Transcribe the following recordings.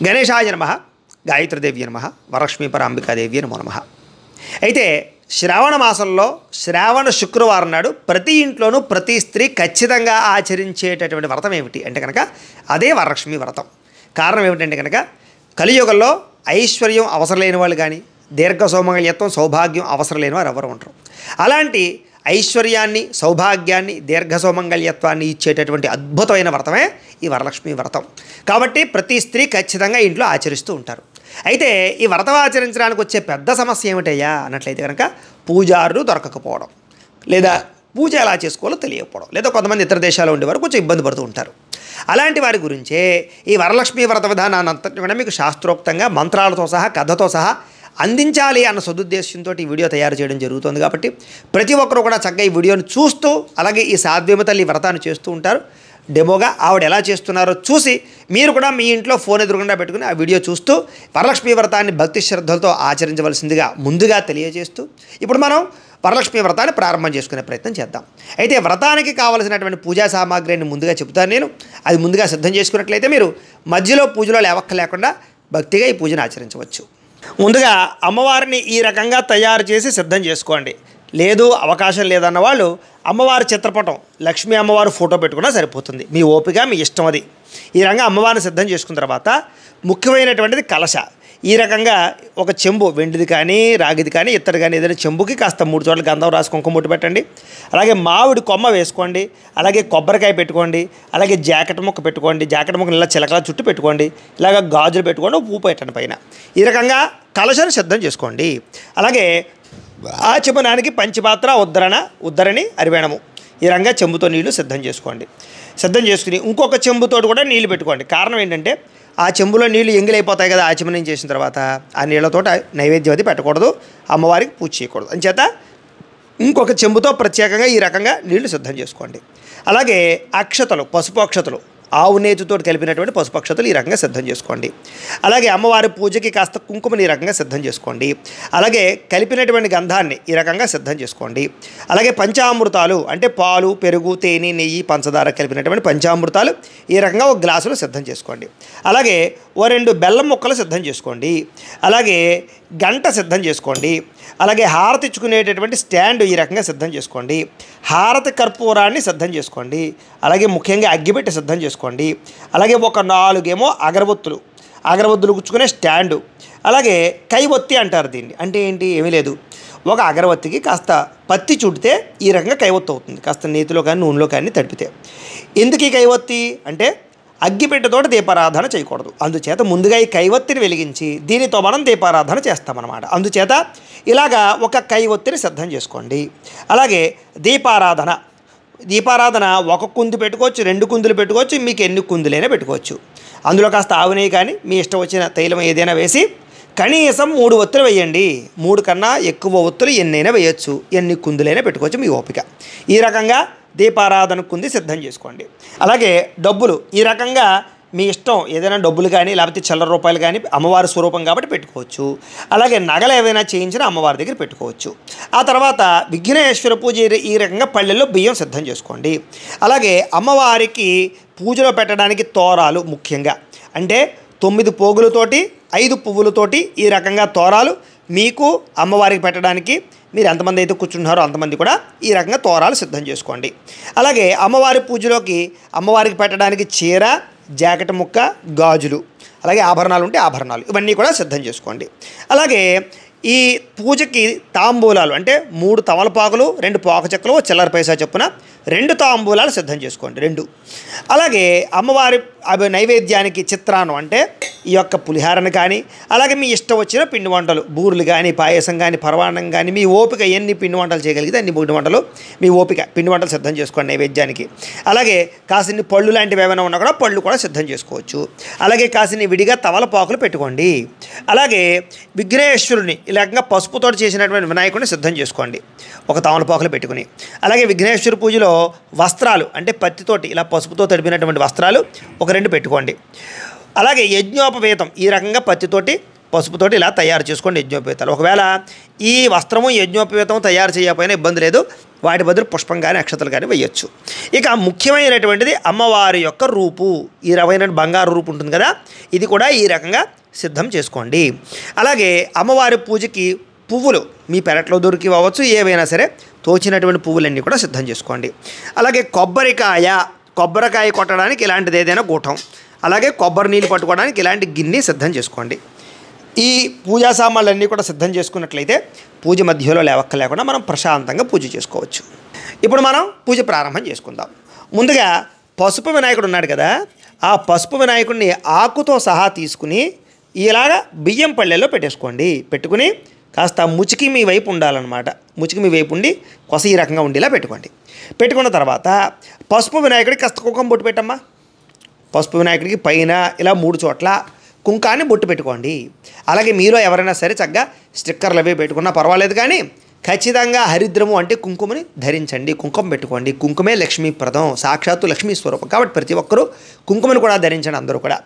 గణేశాయ నమః, గాయత్రీదేవి నమః, వరలక్ష్మీ పరాంబికాదేవి నమో నమః. అయితే శ్రావణ మాసంలో శ్రావణ శుక్రవారం నాడు ప్రతి ఇంట్లోనూ ప్రతి స్త్రీ ఖచ్చితంగా ఆచరించేటటువంటి వ్రతం ఏమిటి అంటే కనుక అదే వరలక్ష్మి వ్రతం. కారణం ఏమిటంటే కనుక కలియుగంలో ఐశ్వర్యం అవసరం లేని వాళ్ళు కానీ, దీర్ఘ సౌమంగళ్యత్వం సౌభాగ్యం అవసరం లేని వారు ఎవరు ఉంటారు. అలాంటి ఐశ్వర్యాన్ని, సౌభాగ్యాన్ని, దీర్ఘ సౌమంగళ్యత్వాన్ని ఇచ్చేటటువంటి అద్భుతమైన వ్రతమే ఈ వరలక్ష్మి వ్రతం. కాబట్టి ప్రతి స్త్రీ ఖచ్చితంగా ఇంట్లో ఆచరిస్తూ ఉంటారు. అయితే ఈ వ్రతం ఆచరించడానికి వచ్చే పెద్ద సమస్య ఏమిటయ్యా అన్నట్లయితే కనుక పూజారులు దొరకకపోవడం, లేదా పూజ ఎలా చేసుకోవాలో తెలియకపోవడం, లేదా కొంతమంది ఇతర దేశాల్లో ఉండేవారు కొంచెం ఇబ్బంది పడుతూ ఉంటారు. అలాంటి వారి గురించే ఈ వరలక్ష్మి వ్రత విధానాన్ని అంతటి కూడా మీకు శాస్త్రోక్తంగా మంత్రాలతో సహా కథతో సహా అందించాలి అన్న సదుద్దేశంతో ఈ వీడియో తయారు చేయడం జరుగుతుంది. కాబట్టి ప్రతి ఒక్కరు కూడా చక్కగా ఈ వీడియోని చూస్తూ, అలాగే ఈ సాధ్యమ తల్లి వ్రతాన్ని చేస్తూ ఉంటారు. డెమోగా ఆవిడ ఎలా చేస్తున్నారో చూసి మీరు కూడా మీ ఇంట్లో ఫోన్ ఎదురుగుండా పెట్టుకుని ఆ వీడియో చూస్తూ వరలక్ష్మి వ్రతాన్ని భక్తి శ్రద్ధలతో ఆచరించవలసిందిగా ముందుగా తెలియజేస్తూ ఇప్పుడు మనం వరలక్ష్మి వ్రతాన్ని ప్రారంభం చేసుకునే ప్రయత్నం చేద్దాం. అయితే వ్రతానికి కావలసినటువంటి పూజా సామాగ్రిని ముందుగా చెబుతాను నేను. అది ముందుగా సిద్ధం చేసుకున్నట్లయితే మీరు మధ్యలో పూజలో లేవక్క లేకుండా భక్తిగా ఈ పూజను ఆచరించవచ్చు. ముందుగా అమ్మవారిని ఈ రకంగా తయారు చేసి సిద్ధం చేసుకోండి. లేదు అవకాశం లేదన్న వాళ్ళు అమ్మవారి చిత్రపటం, లక్ష్మీ అమ్మవారు ఫోటో పెట్టుకున్నా సరిపోతుంది. మీ ఓపిక, మీ ఇష్టం అది. ఈ రకంగా అమ్మవారిని సిద్ధం చేసుకున్న తర్వాత ముఖ్యమైనటువంటిది కలశ. ఈ రకంగా ఒక చెంబు, వెండిది కానీ రాగిది కానీ ఇత్తడి కానీ ఏదైనా చెంబుకి కాస్త 3 చోట్ల గంధం రాసి కుంకుమ బొట్టు పెట్టండి. అలాగే మామిడి కొమ్మ వేసుకోండి. అలాగే కొబ్బరికాయ పెట్టుకోండి. అలాగే జాకెట్ ముక్క పెట్టుకోండి. జాకెట్ ముక్కను ఇలా చిలకలా చుట్టూ పెట్టుకోండి. ఇలాగ గాజులు పెట్టుకోండి, పువ్వు పెట్టండి పైన. ఈ రకంగా కలశను సిద్ధం చేసుకోండి. అలాగే ఆచమనానికి పంచపాత్ర, ఉద్దరణి, అరివేణము ఈ రకంగా చెంబుతో నీళ్లు సిద్ధం చేసుకోండి. సిద్ధం చేసుకుని ఇంకొక చెంబుతో కూడా నీళ్లు పెట్టుకోండి. కారణం ఏంటంటే ఆ చెంబులో నీళ్లు ఎంగిలైపోతాయి కదా ఆచమనం చేసిన తర్వాత. ఆ నీళ్లతో నైవేద్యం అది పెట్టకూడదు, అమ్మవారికి పూజ చేయకూడదు. అంచేత ఇంకొక చెంబుతో ప్రత్యేకంగా ఈ రకంగా నీళ్లు సిద్ధం చేసుకోండి. అలాగే అక్షతలు, పసుపు అక్షతలు, ఆవు నేతితో కలిపినటువంటి పసుపు అక్షతలు ఈ రకంగా సిద్ధం చేసుకోండి. అలాగే అమ్మవారి పూజకి కాస్త కుంకుమని ఈ రకంగా సిద్ధం చేసుకోండి. అలాగే కలిపినటువంటి గంధాన్ని ఈ రకంగా సిద్ధం చేసుకోండి. అలాగే పంచామృతాలు అంటే పాలు, పెరుగు, తేనె, నెయ్యి, పంచదార కలిపినటువంటి పంచామృతాలు ఈ రకంగా ఒక గ్లాసులో సిద్ధం చేసుకోండి. అలాగే ఓ 2 బెల్లం ముక్కలు సిద్ధం చేసుకోండి. అలాగే గంట సిద్ధం చేసుకోండి. అలాగే హారతి ఇచ్చుకునేటటువంటి స్టాండ్ ఈ రకంగా సిద్ధం చేసుకోండి. హారతి కర్పూరాన్ని సిద్ధం చేసుకోండి. అలాగే ముఖ్యంగా అగ్గిపెట్టి సిద్ధం చేసుకోండి. అలాగే ఒక 4 ఏమో అగరబత్తులు గుచ్చుకునే స్టాండు. అలాగే కైవొత్తి అంటారు దీన్ని. అంటే ఏంటి, ఏమీ లేదు, ఒక అగరబత్తికి కాస్త పత్తి చుడితే ఈ రకంగా కైవొత్తి అవుతుంది. కాస్త నేతిలో కానీ నూనెలో కానీ తడిపితే. ఎందుకు ఈ కైవొత్తి అంటే అగ్గిపెట్టెతోటి దీపారాధన చేయకూడదు. అందుచేత ముందుగా ఈ కైవత్తిని వెలిగించి దీనితో మనం దీపారాధన చేస్తామన్నమాట. అందుచేత ఇలాగా ఒక కైవత్తిని సిద్ధం చేసుకోండి. అలాగే దీపారాధన ఒక కుందు పెట్టుకోవచ్చు, 2 కుందులు పెట్టుకోవచ్చు, మీకు ఎన్ని కుందులైనా పెట్టుకోవచ్చు. అందులో కాస్త ఆవు నెయ్యి కానీ మీ ఇష్టం వచ్చిన తైలం ఏదైనా వేసి కనీసం 3 ఒత్తులు వేయండి. 3 కన్నా ఎక్కువ ఒత్తులు ఎన్నైనా వేయచ్చు, ఎన్ని కుందులైనా పెట్టుకోవచ్చు, మీ ఓపిక. ఈ రకంగా దీపారాధన కుంది సిద్ధం చేసుకోండి. అలాగే డబ్బులు ఈ రకంగా మీ ఇష్టం, ఏదైనా డబ్బులు కానీ లేకపోతే చిల్లర రూపాయలు కానీ అమ్మవారి స్వరూపం కాబట్టి పెట్టుకోవచ్చు. అలాగే నగలు ఏదైనా చేయించిన అమ్మవారి దగ్గర పెట్టుకోవచ్చు. ఆ తర్వాత విఘ్నేశ్వర పూజ ఈ రకంగా పళ్ళెల్లో బియ్యం సిద్ధం చేసుకోండి. అలాగే అమ్మవారికి పూజలో పెట్టడానికి తోరాలు ముఖ్యంగా అంటే 9 పోగులతోటి 5 పువ్వులతోటి ఈ రకంగా తోరాలు మీకు అమ్మవారికి పెట్టడానికి మీరు ఎంతమంది అయితే కూర్చుంటున్నారో అంతమంది కూడా ఈ రకంగా తోరాలు సిద్ధం చేసుకోండి. అలాగే అమ్మవారి పూజలోకి అమ్మవారికి పెట్టడానికి చీర, జాకెట్ ముక్క, గాజులు, అలాగే ఆభరణాలు ఉంటే ఆభరణాలు ఇవన్నీ కూడా సిద్ధం చేసుకోండి. అలాగే ఈ పూజకి తాంబూలాలు అంటే 3 తమలపాకులు, 2 పోక చెక్కలు, చిల్లర పైసా చొప్పున 2 తాంబూలాలు సిద్ధం చేసుకోండి. 2. అలాగే అమ్మవారి నైవేద్యానికి చిత్రాన్నం అంటే ఈ యొక్క పులిహారను కానీ, అలాగే మీ ఇష్టం వచ్చిన పిండి వంటలు, బూర్లు కానీ, పాయసం కానీ, పరవాన్నం కానీ, మీ ఓపిక ఎన్ని పిండి వంటలు చేయగలిగితే అన్ని పిండి వంటలు, మీ ఓపిక పిండి వంటలు సిద్ధం చేసుకోండి నైవేద్యానికి. అలాగే కాసిన్ని పళ్ళు లాంటివి ఏమైనా ఉన్నా కూడా పళ్ళు కూడా సిద్ధం చేసుకోవచ్చు. అలాగే కాసిన్ని విడిగా తమలపాకులు పెట్టుకోండి. అలాగే విఘ్నేశ్వరుని ఇలాగ పసుపుతో చేసినటువంటి వినాయకుడిని సిద్ధం చేసుకోండి, ఒక తమలపాకులు పెట్టుకుని. అలాగే విఘ్నేశ్వర పూజలో వస్త్రాలు అంటే పత్తితోటి ఇలా పసుపుతో తడిపినటువంటి వస్త్రాలు ఒక 2 పెట్టుకోండి. అలాగే యజ్ఞోపవేతం ఈ రకంగా పత్తితోటి పసుపుతోటి ఇలా తయారు చేసుకోండి యజ్ఞోపేతాలు. ఒకవేళ ఈ వస్త్రము యజ్ఞోపేతం తయారు చేయకపోయినా ఇబ్బంది లేదు, వాటి బదులు పుష్పం కానీ అక్షతలు కానీ వేయచ్చు. ఇక ముఖ్యమైనటువంటిది అమ్మవారి యొక్క రూపు, ఈ రకమైన బంగారు రూపు ఉంటుంది కదా, ఇది కూడా ఈ రకంగా సిద్ధం చేసుకోండి. అలాగే అమ్మవారి పూజకి పువ్వులు మీ పెరట్లో దొరికి అవ్వచ్చు, ఏవైనా సరే తోచినటువంటి పువ్వులన్నీ కూడా సిద్ధం చేసుకోండి. అలాగే కొబ్బరికాయ కొట్టడానికి ఇలాంటిది ఏదైనా గూటం, అలాగే కొబ్బరి నీళ్ళు పట్టుకోవడానికి ఇలాంటి గిన్నె సిద్ధం చేసుకోండి. ఈ పూజా సామాన్లన్నీ కూడా సిద్ధం చేసుకున్నట్లయితే పూజ మధ్యలో లేకుండా మనం ప్రశాంతంగా పూజ చేసుకోవచ్చు. ఇప్పుడు మనం పూజ ప్రారంభం చేసుకుందాం. ముందుగా పసుపు వినాయకుడు ఉన్నాడు కదా, ఆ పసుపు వినాయకుడిని ఆకుతో సహా తీసుకుని ఇలాగ బియ్యం పళ్ళెల్లో పెట్టేసుకోండి. పెట్టుకుని కాస్త ముచికి మీ వైపు ఉండాలన్నమాట, ముచికి మీ వైపు ఉండి కొస ఈ రకంగా ఉండేలా పెట్టుకోండి. పెట్టుకున్న తర్వాత పసుపు వినాయకుడికి కాస్త కుంకుమ బొట్టు పెట్టమ్మా. పసుపు వినాయకుడికి పైన ఇలా 3 చోట్ల కుంకాన్ని బొట్టు పెట్టుకోండి. అలాగే మీలో ఎవరైనా సరే చక్కగా స్టిక్కర్లు అవి పెట్టుకున్నా పర్వాలేదు, కానీ ఖచ్చితంగా హరిద్రము అంటే కుంకుమని ధరించండి, కుంకుమ పెట్టుకోండి. కుంకుమే లక్ష్మీప్రదం, సాక్షాత్తు లక్ష్మీ స్వరూపం కాబట్టి ప్రతి ఒక్కరూ కుంకుమను కూడా ధరించండి అందరూ కూడా.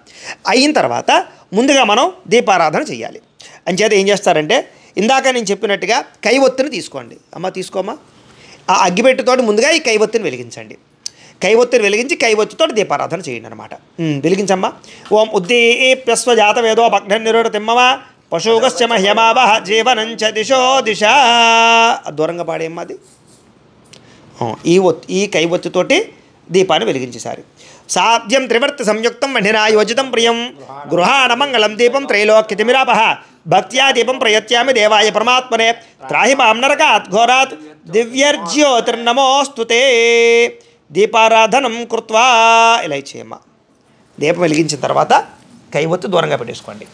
అయిన తర్వాత ముందుగా మనం దీపారాధన చేయాలి. అంచేత ఏం చేస్తారంటే ఇందాక నేను చెప్పినట్టుగా కైవొత్తిని తీసుకోండి. అమ్మ తీసుకోమ్మా. ఆ అగ్గిపెట్టుతోటి ముందుగా ఈ కైవొత్తిని వెలిగించండి. కైవొత్తిని వెలిగించి కైవొత్తితో దీపారాధన చేయండి అనమాట. వెలిగించమ్మా. ఓం ఉద్దీప్యస్వ జాత వేదో భగ్నిరోధతిమ్మవ పశుగస్య మహ్యమావహ జీవనంచ దిశో దిశ. దూరంగా పాడేమ్మా అది. ఈ కైవొత్తితోటి దీపాన్ని వెలిగించేసారి. సాధ్యం త్రివర్తి సంయుక్తం వహ్నినా యోజితం ప్రియం గృహాణ మంగళం దీపం త్రైలోక్యతిమిరాపహ భక్త్యా దీపం ప్రయత్యామి దేవాయ పరమాత్మనే త్రాహి మాం నరకాత్ ఘోరాత్ దివ్యర్జ్యోతిర్నమోస్తుతే. దీపారాధనం కృత్వా ఇలా ఇచ్చేయమ్మ. దీపం వెలిగించిన తర్వాత కైవొత్తి దూరంగా పెట్టేసుకోండి.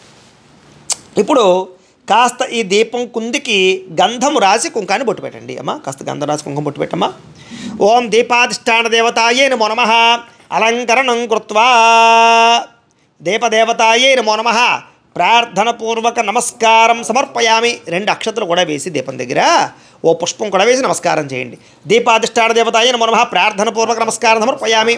ఇప్పుడు కాస్త ఈ దీపం కుందికి గంధము రాసి కుంకాన్ని బొట్టు పెట్టండి. అమ్మ కాస్త గంధం రాసి కుంకుమ బొట్టు పెట్టమ్మా. ఓం దీపాధిష్టాన దేవతాయే నమో నమః అలంకరణం కృత్వా దీపదేవతాయే నమో నమః ప్రార్థనపూర్వక నమస్కారం సమర్పయామి. 2 అక్షతలు కూడా వేసి దీపం దగ్గర ఓ పుష్పం కూడా వేసి నమస్కారం చేయండి. దీపాధిష్టాన దేవతాయే నమో నమః ప్రార్థనపూర్వక నమస్కారం సమర్పయామి.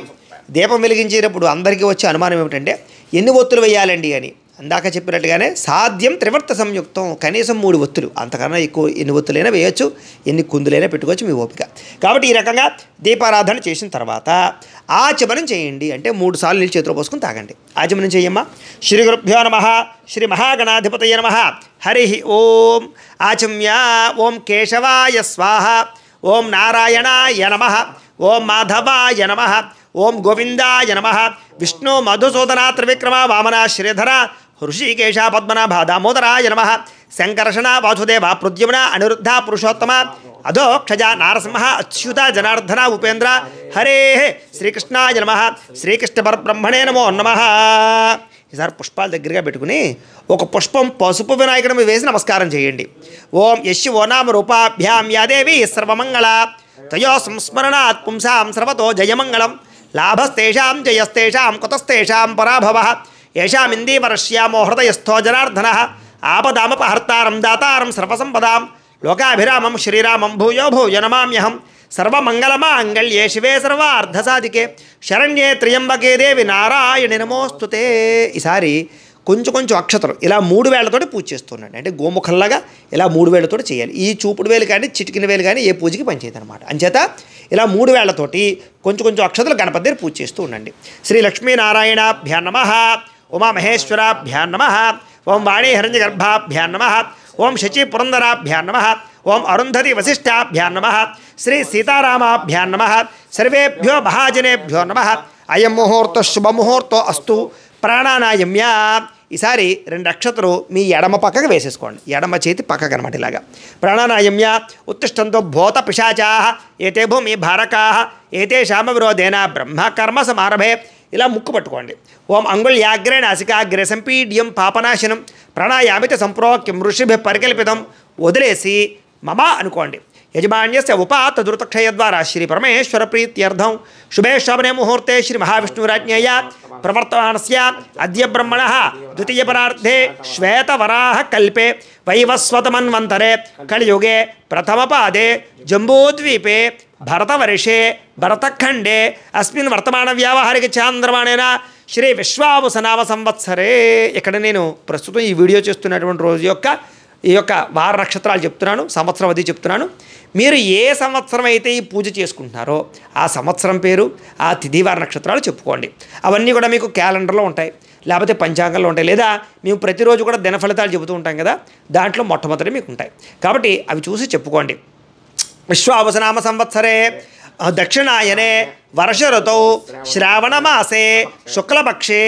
దీపం వెలిగించేటప్పుడు అందరికీ వచ్చే అనుమానం ఏమిటంటే ఎన్ని ఒత్తులు వేయాలండి అని. అందాక చెప్పినట్టుగానే సాధ్యం త్రివర్త సంయుక్తం, కనీసం 3 ఒత్తులు, అంతకన్నా ఎక్కువ ఎన్ని ఒత్తులైనా వేయచ్చు, ఎన్ని కుందులైనా పెట్టుకోవచ్చు మీ ఓపిక. కాబట్టి ఈ రకంగా దీపారాధన చేసిన తర్వాత ఆచమనం చేయండి. అంటే 3 సార్లు నీళ్ళు చేతిలో పోసుకుని తాగండి. ఆచమనం చేయమ్మా. శ్రీ గురుభ్యో నమః శ్రీ మహాగణాధిపతయ నమః హరి ఓం. ఆచమ్య ఓం కేశవాయ స్వాహ, ఓం నారాయణాయ నమః, ఓం మాధవాయ నమః, ఓం గోవిందాయ నమః. విష్ణు మధుసూదన త్రివిక్రమ వామన శ్రీధర హృషికేశ పద్మనాభ దామోదరాయ నమః. శంకర్షణ వాసుదేవ ప్రద్యుమ్న అనిరుద్ధ పురుషోత్తమ అధోక్షజ నారసింహ అచ్యుత జనార్దన ఉపేంద్ర హరే శ్రీకృష్ణాయ నమః. శ్రీకృష్ణ పరబ్రహ్మణే నమో నమః. ఈసారి పుష్పాలు దగ్గరగా పెట్టుకుని ఒక పుష్పం పసుపు వినాయకుడి మీద వేసి నమస్కారం చేయండి. ఓం యశ్ నామ రూపాభ్యాం యాదేవి సర్వమంగళ తయో సంస్మరణాత్ పుంసాం సర్వతో జయమంగళం లాభస్తేషాం జయస్తేషాం కుతస్తేషాం పరాభవః ఏషామిందీవరశ్యామో హృదయస్థో జనార్దనః ఆపదామపహర్తారం దాతారం సర్వసంపదాం లోకాభిరామం శ్రీరామం భూయో భూయ నమామ్యహం. సర్వమంగళమాంగళ్యే శివే సర్వార్ధసాధికే శరణ్యే త్ర్యంబకే దేవి నారాయణి నమోస్తుతే. ఈసారి కొంచెం అక్షతలు ఇలా 3 వేళ్లతోటి పూజ చేస్తున్నాడు. అంటే గోముఖంలాగా ఇలా 3 వేళ్లతోటి చేయాలి. ఈ చూపుడు వేలు కానీ చిటికిన వేలు కానీ ఏ పూజకి పనిచేయదు అనమాట. అంచేత ఇలా 3 వేళ్లతోటి కొంచెం అక్షతలు గణపతి దగ్గర పూజ చేస్తూ ఉండండి. శ్రీ లక్ష్మీనారాయణాభ్యాం నమః, ఉమామహేశ్వరాభ్యాం నమః, ఓం వాణీ హిరణ్యగర్భాభ్యాం నమః, ఓం శచి పురందరాభ్యాం నమః, ఓం అరుంధతి వశిష్టాభ్యాం నమః, శ్రీ సీతారామాభ్యాం నమః. సర్వేభ్యో మహాజనేభ్యో నమః. అయం ముహూర్త శుభముహూర్తో అస్తు ప్రాణానాయమ్య. ఈసారి 2 అక్షతలు మీ ఎడమ పక్కకు వేసేసుకోండి, ఎడమ చేతి పక్కకు అనమాట. ఇలాగా ప్రాణానాయమ్య ఉత్తిష్టంతో భూత పిశాచాః ఏతే భూమి భారకాః ఏతేషామ విరోధేన బ్రహ్మకర్మ సమారభే. ఇలా ముక్కు పట్టుకోండి. ఓం అంగుళ్యాగ్రే నాసికాగ్రే సంపీడ్యం పాపనాశనం ప్రాణాయామిత సంప్రోక్యం ఋషిభి పరికల్పితం. వదిలేసి మమ అనుకోండి. యజమాన్యస్య ఉపాత దురుతక్షయ ద్వారా శ్రీ పరమేశ్వర ప్రీత్యర్థం శుభే శోభనే ముహూర్తే శ్రీ మహావిష్ణురాజ్ఞయ ప్రవర్తమానస్య అద్య బ్రహ్మణః ద్వితీయ పరార్ధే శ్వేతవరాహ కల్పే వైవస్వతమన్వంతరే కలియుగే ప్రథమ పాదే జంబూద్వీపే భరతవర్షే భరతఖండే అస్మిన్ వర్తమాన వ్యావహారిక చాంద్రమాణేన శ్రీ విశ్వావసనామ సంవత్సరే. ఇక్కడ నేను ప్రస్తుతం ఈ వీడియో చేస్తున్నటువంటి రోజు ఈ యొక్క వార నక్షత్రాలు చెప్తున్నాను, సంవత్సరం అది చెప్తున్నాను. మీరు ఏ సంవత్సరం అయితే ఈ పూజ చేసుకుంటున్నారో ఆ సంవత్సరం పేరు, ఆ తిథి వార నక్షత్రాలు చెప్పుకోండి. అవన్నీ కూడా మీకు క్యాలెండర్లో ఉంటాయి, లేకపోతే పంచాంగంలో ఉంటాయి, లేదా మేము ప్రతిరోజు కూడా దిన ఫలితాలు చెబుతూ ఉంటాం కదా, దాంట్లో మొట్టమొదటి మీకు ఉంటాయి. కాబట్టి అవి చూసి చెప్పుకోండి. విశ్వావసనామ సంవత్సరే దక్షిణాయనే వర్ష ఋతౌ శ్రావణమాసే శుక్లపక్షే,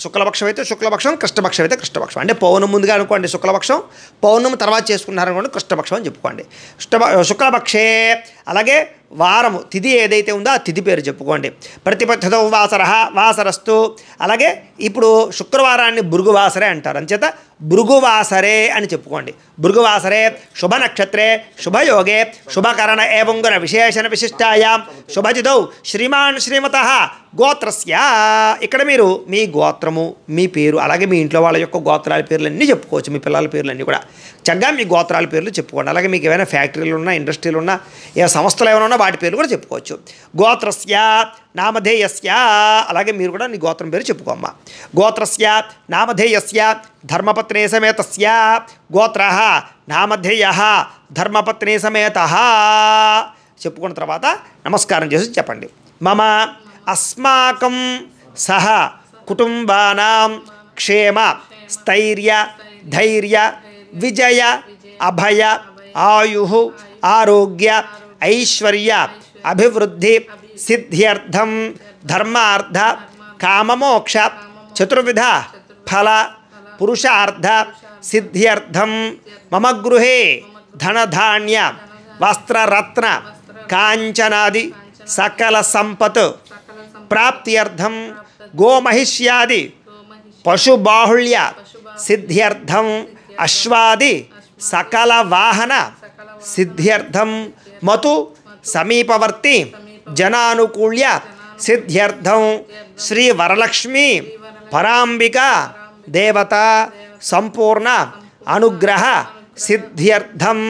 శుక్లపక్షం అయితే శుక్లపక్షం, కృష్ణపక్షం అయితే కృష్ణపక్షం. అంటే పౌర్ణమి ముందుగా అనుకోండి శుక్లపక్షం, పౌర్ణమి తర్వాత చేసుకున్నారనుకోండి కృష్ణపక్షం అని చెప్పుకోండి. శుక్లపక్షే. అలాగే వారము తిథి ఏదైతే ఉందో ఆ తిథి పేరు చెప్పుకోండి. ప్రతిపక్షతో వాసర వాసరస్తు. అలాగే ఇప్పుడు శుక్రవారాన్ని భృగువాసరే అంటారు, అంచేత భృగువాసరే అని చెప్పుకోండి. భృగువాసరే శుభ నక్షత్రే శుభయోగే శుభకరణ ఏవంగుణ విశేషణ విశిష్టాయాం శుభజితౌ శ్రీమాన్ శ్రీమతః గోత్రస్య. ఇక్కడ మీరు మీ గోత్రము, మీ పేరు, అలాగే మీ ఇంట్లో వాళ్ళ యొక్క గోత్రాల పేర్లన్నీ చెప్పుకోవచ్చు. మీ పిల్లల పేర్లన్నీ కూడా చక్కగా మీ గోత్రాల పేర్లు చెప్పుకోండి. అలాగే మీకు ఏమైనా ఫ్యాక్టరీలు ఉన్నా, ఇండస్ట్రీలు ఉన్నా, ఏ సంస్థలు ఏమైనా ఉన్నా వాటి పేర్లు కూడా చెప్పుకోవచ్చు. గోత్రస్య నామధేయస్య. అలాగే మీరు కూడా నీ గోత్రం పేరు చెప్పుకోమ్మ. గోత్రస్య నామధేయస్య ధర్మపత్ని సమేతస్య. గోత్రః నామధేయః ధర్మపత్ని సమేతః చెప్పుకున్న తర్వాత నమస్కారం చేసి చెప్పండి. మమ అస్మాకం సహ కుటుంబానాం క్షేమ స్థైర్య ధైర్య విజయ అభయ ఆయు ఆరోగ్య ఐశ్వర్య అభివృద్ధి సిద్ధ్యర్థం ధర్మార్థ కామమోక్ష చతుర్విధ ఫల పురుషార్థ సిద్ధ్యర్థం మమ గృహే ధనధాన్య వస్త్రరత్న కాంచనాది సకల సంపత్ ప్రాప్త్యర్థం గోమహిష్యాది పశుబాహుళ్య సిద్ధ్యర్థం అశ్వాది సకల వాహన సిద్ధ్యర్థం మతు సమీపవర్తి జనానుకూల్య సిద్ధ్యర్థం శ్రీ వరలక్ష్మి పరాంబిక దేవత సంపూర్ణ అనుగ్రహ సిద్ధ్యర్థం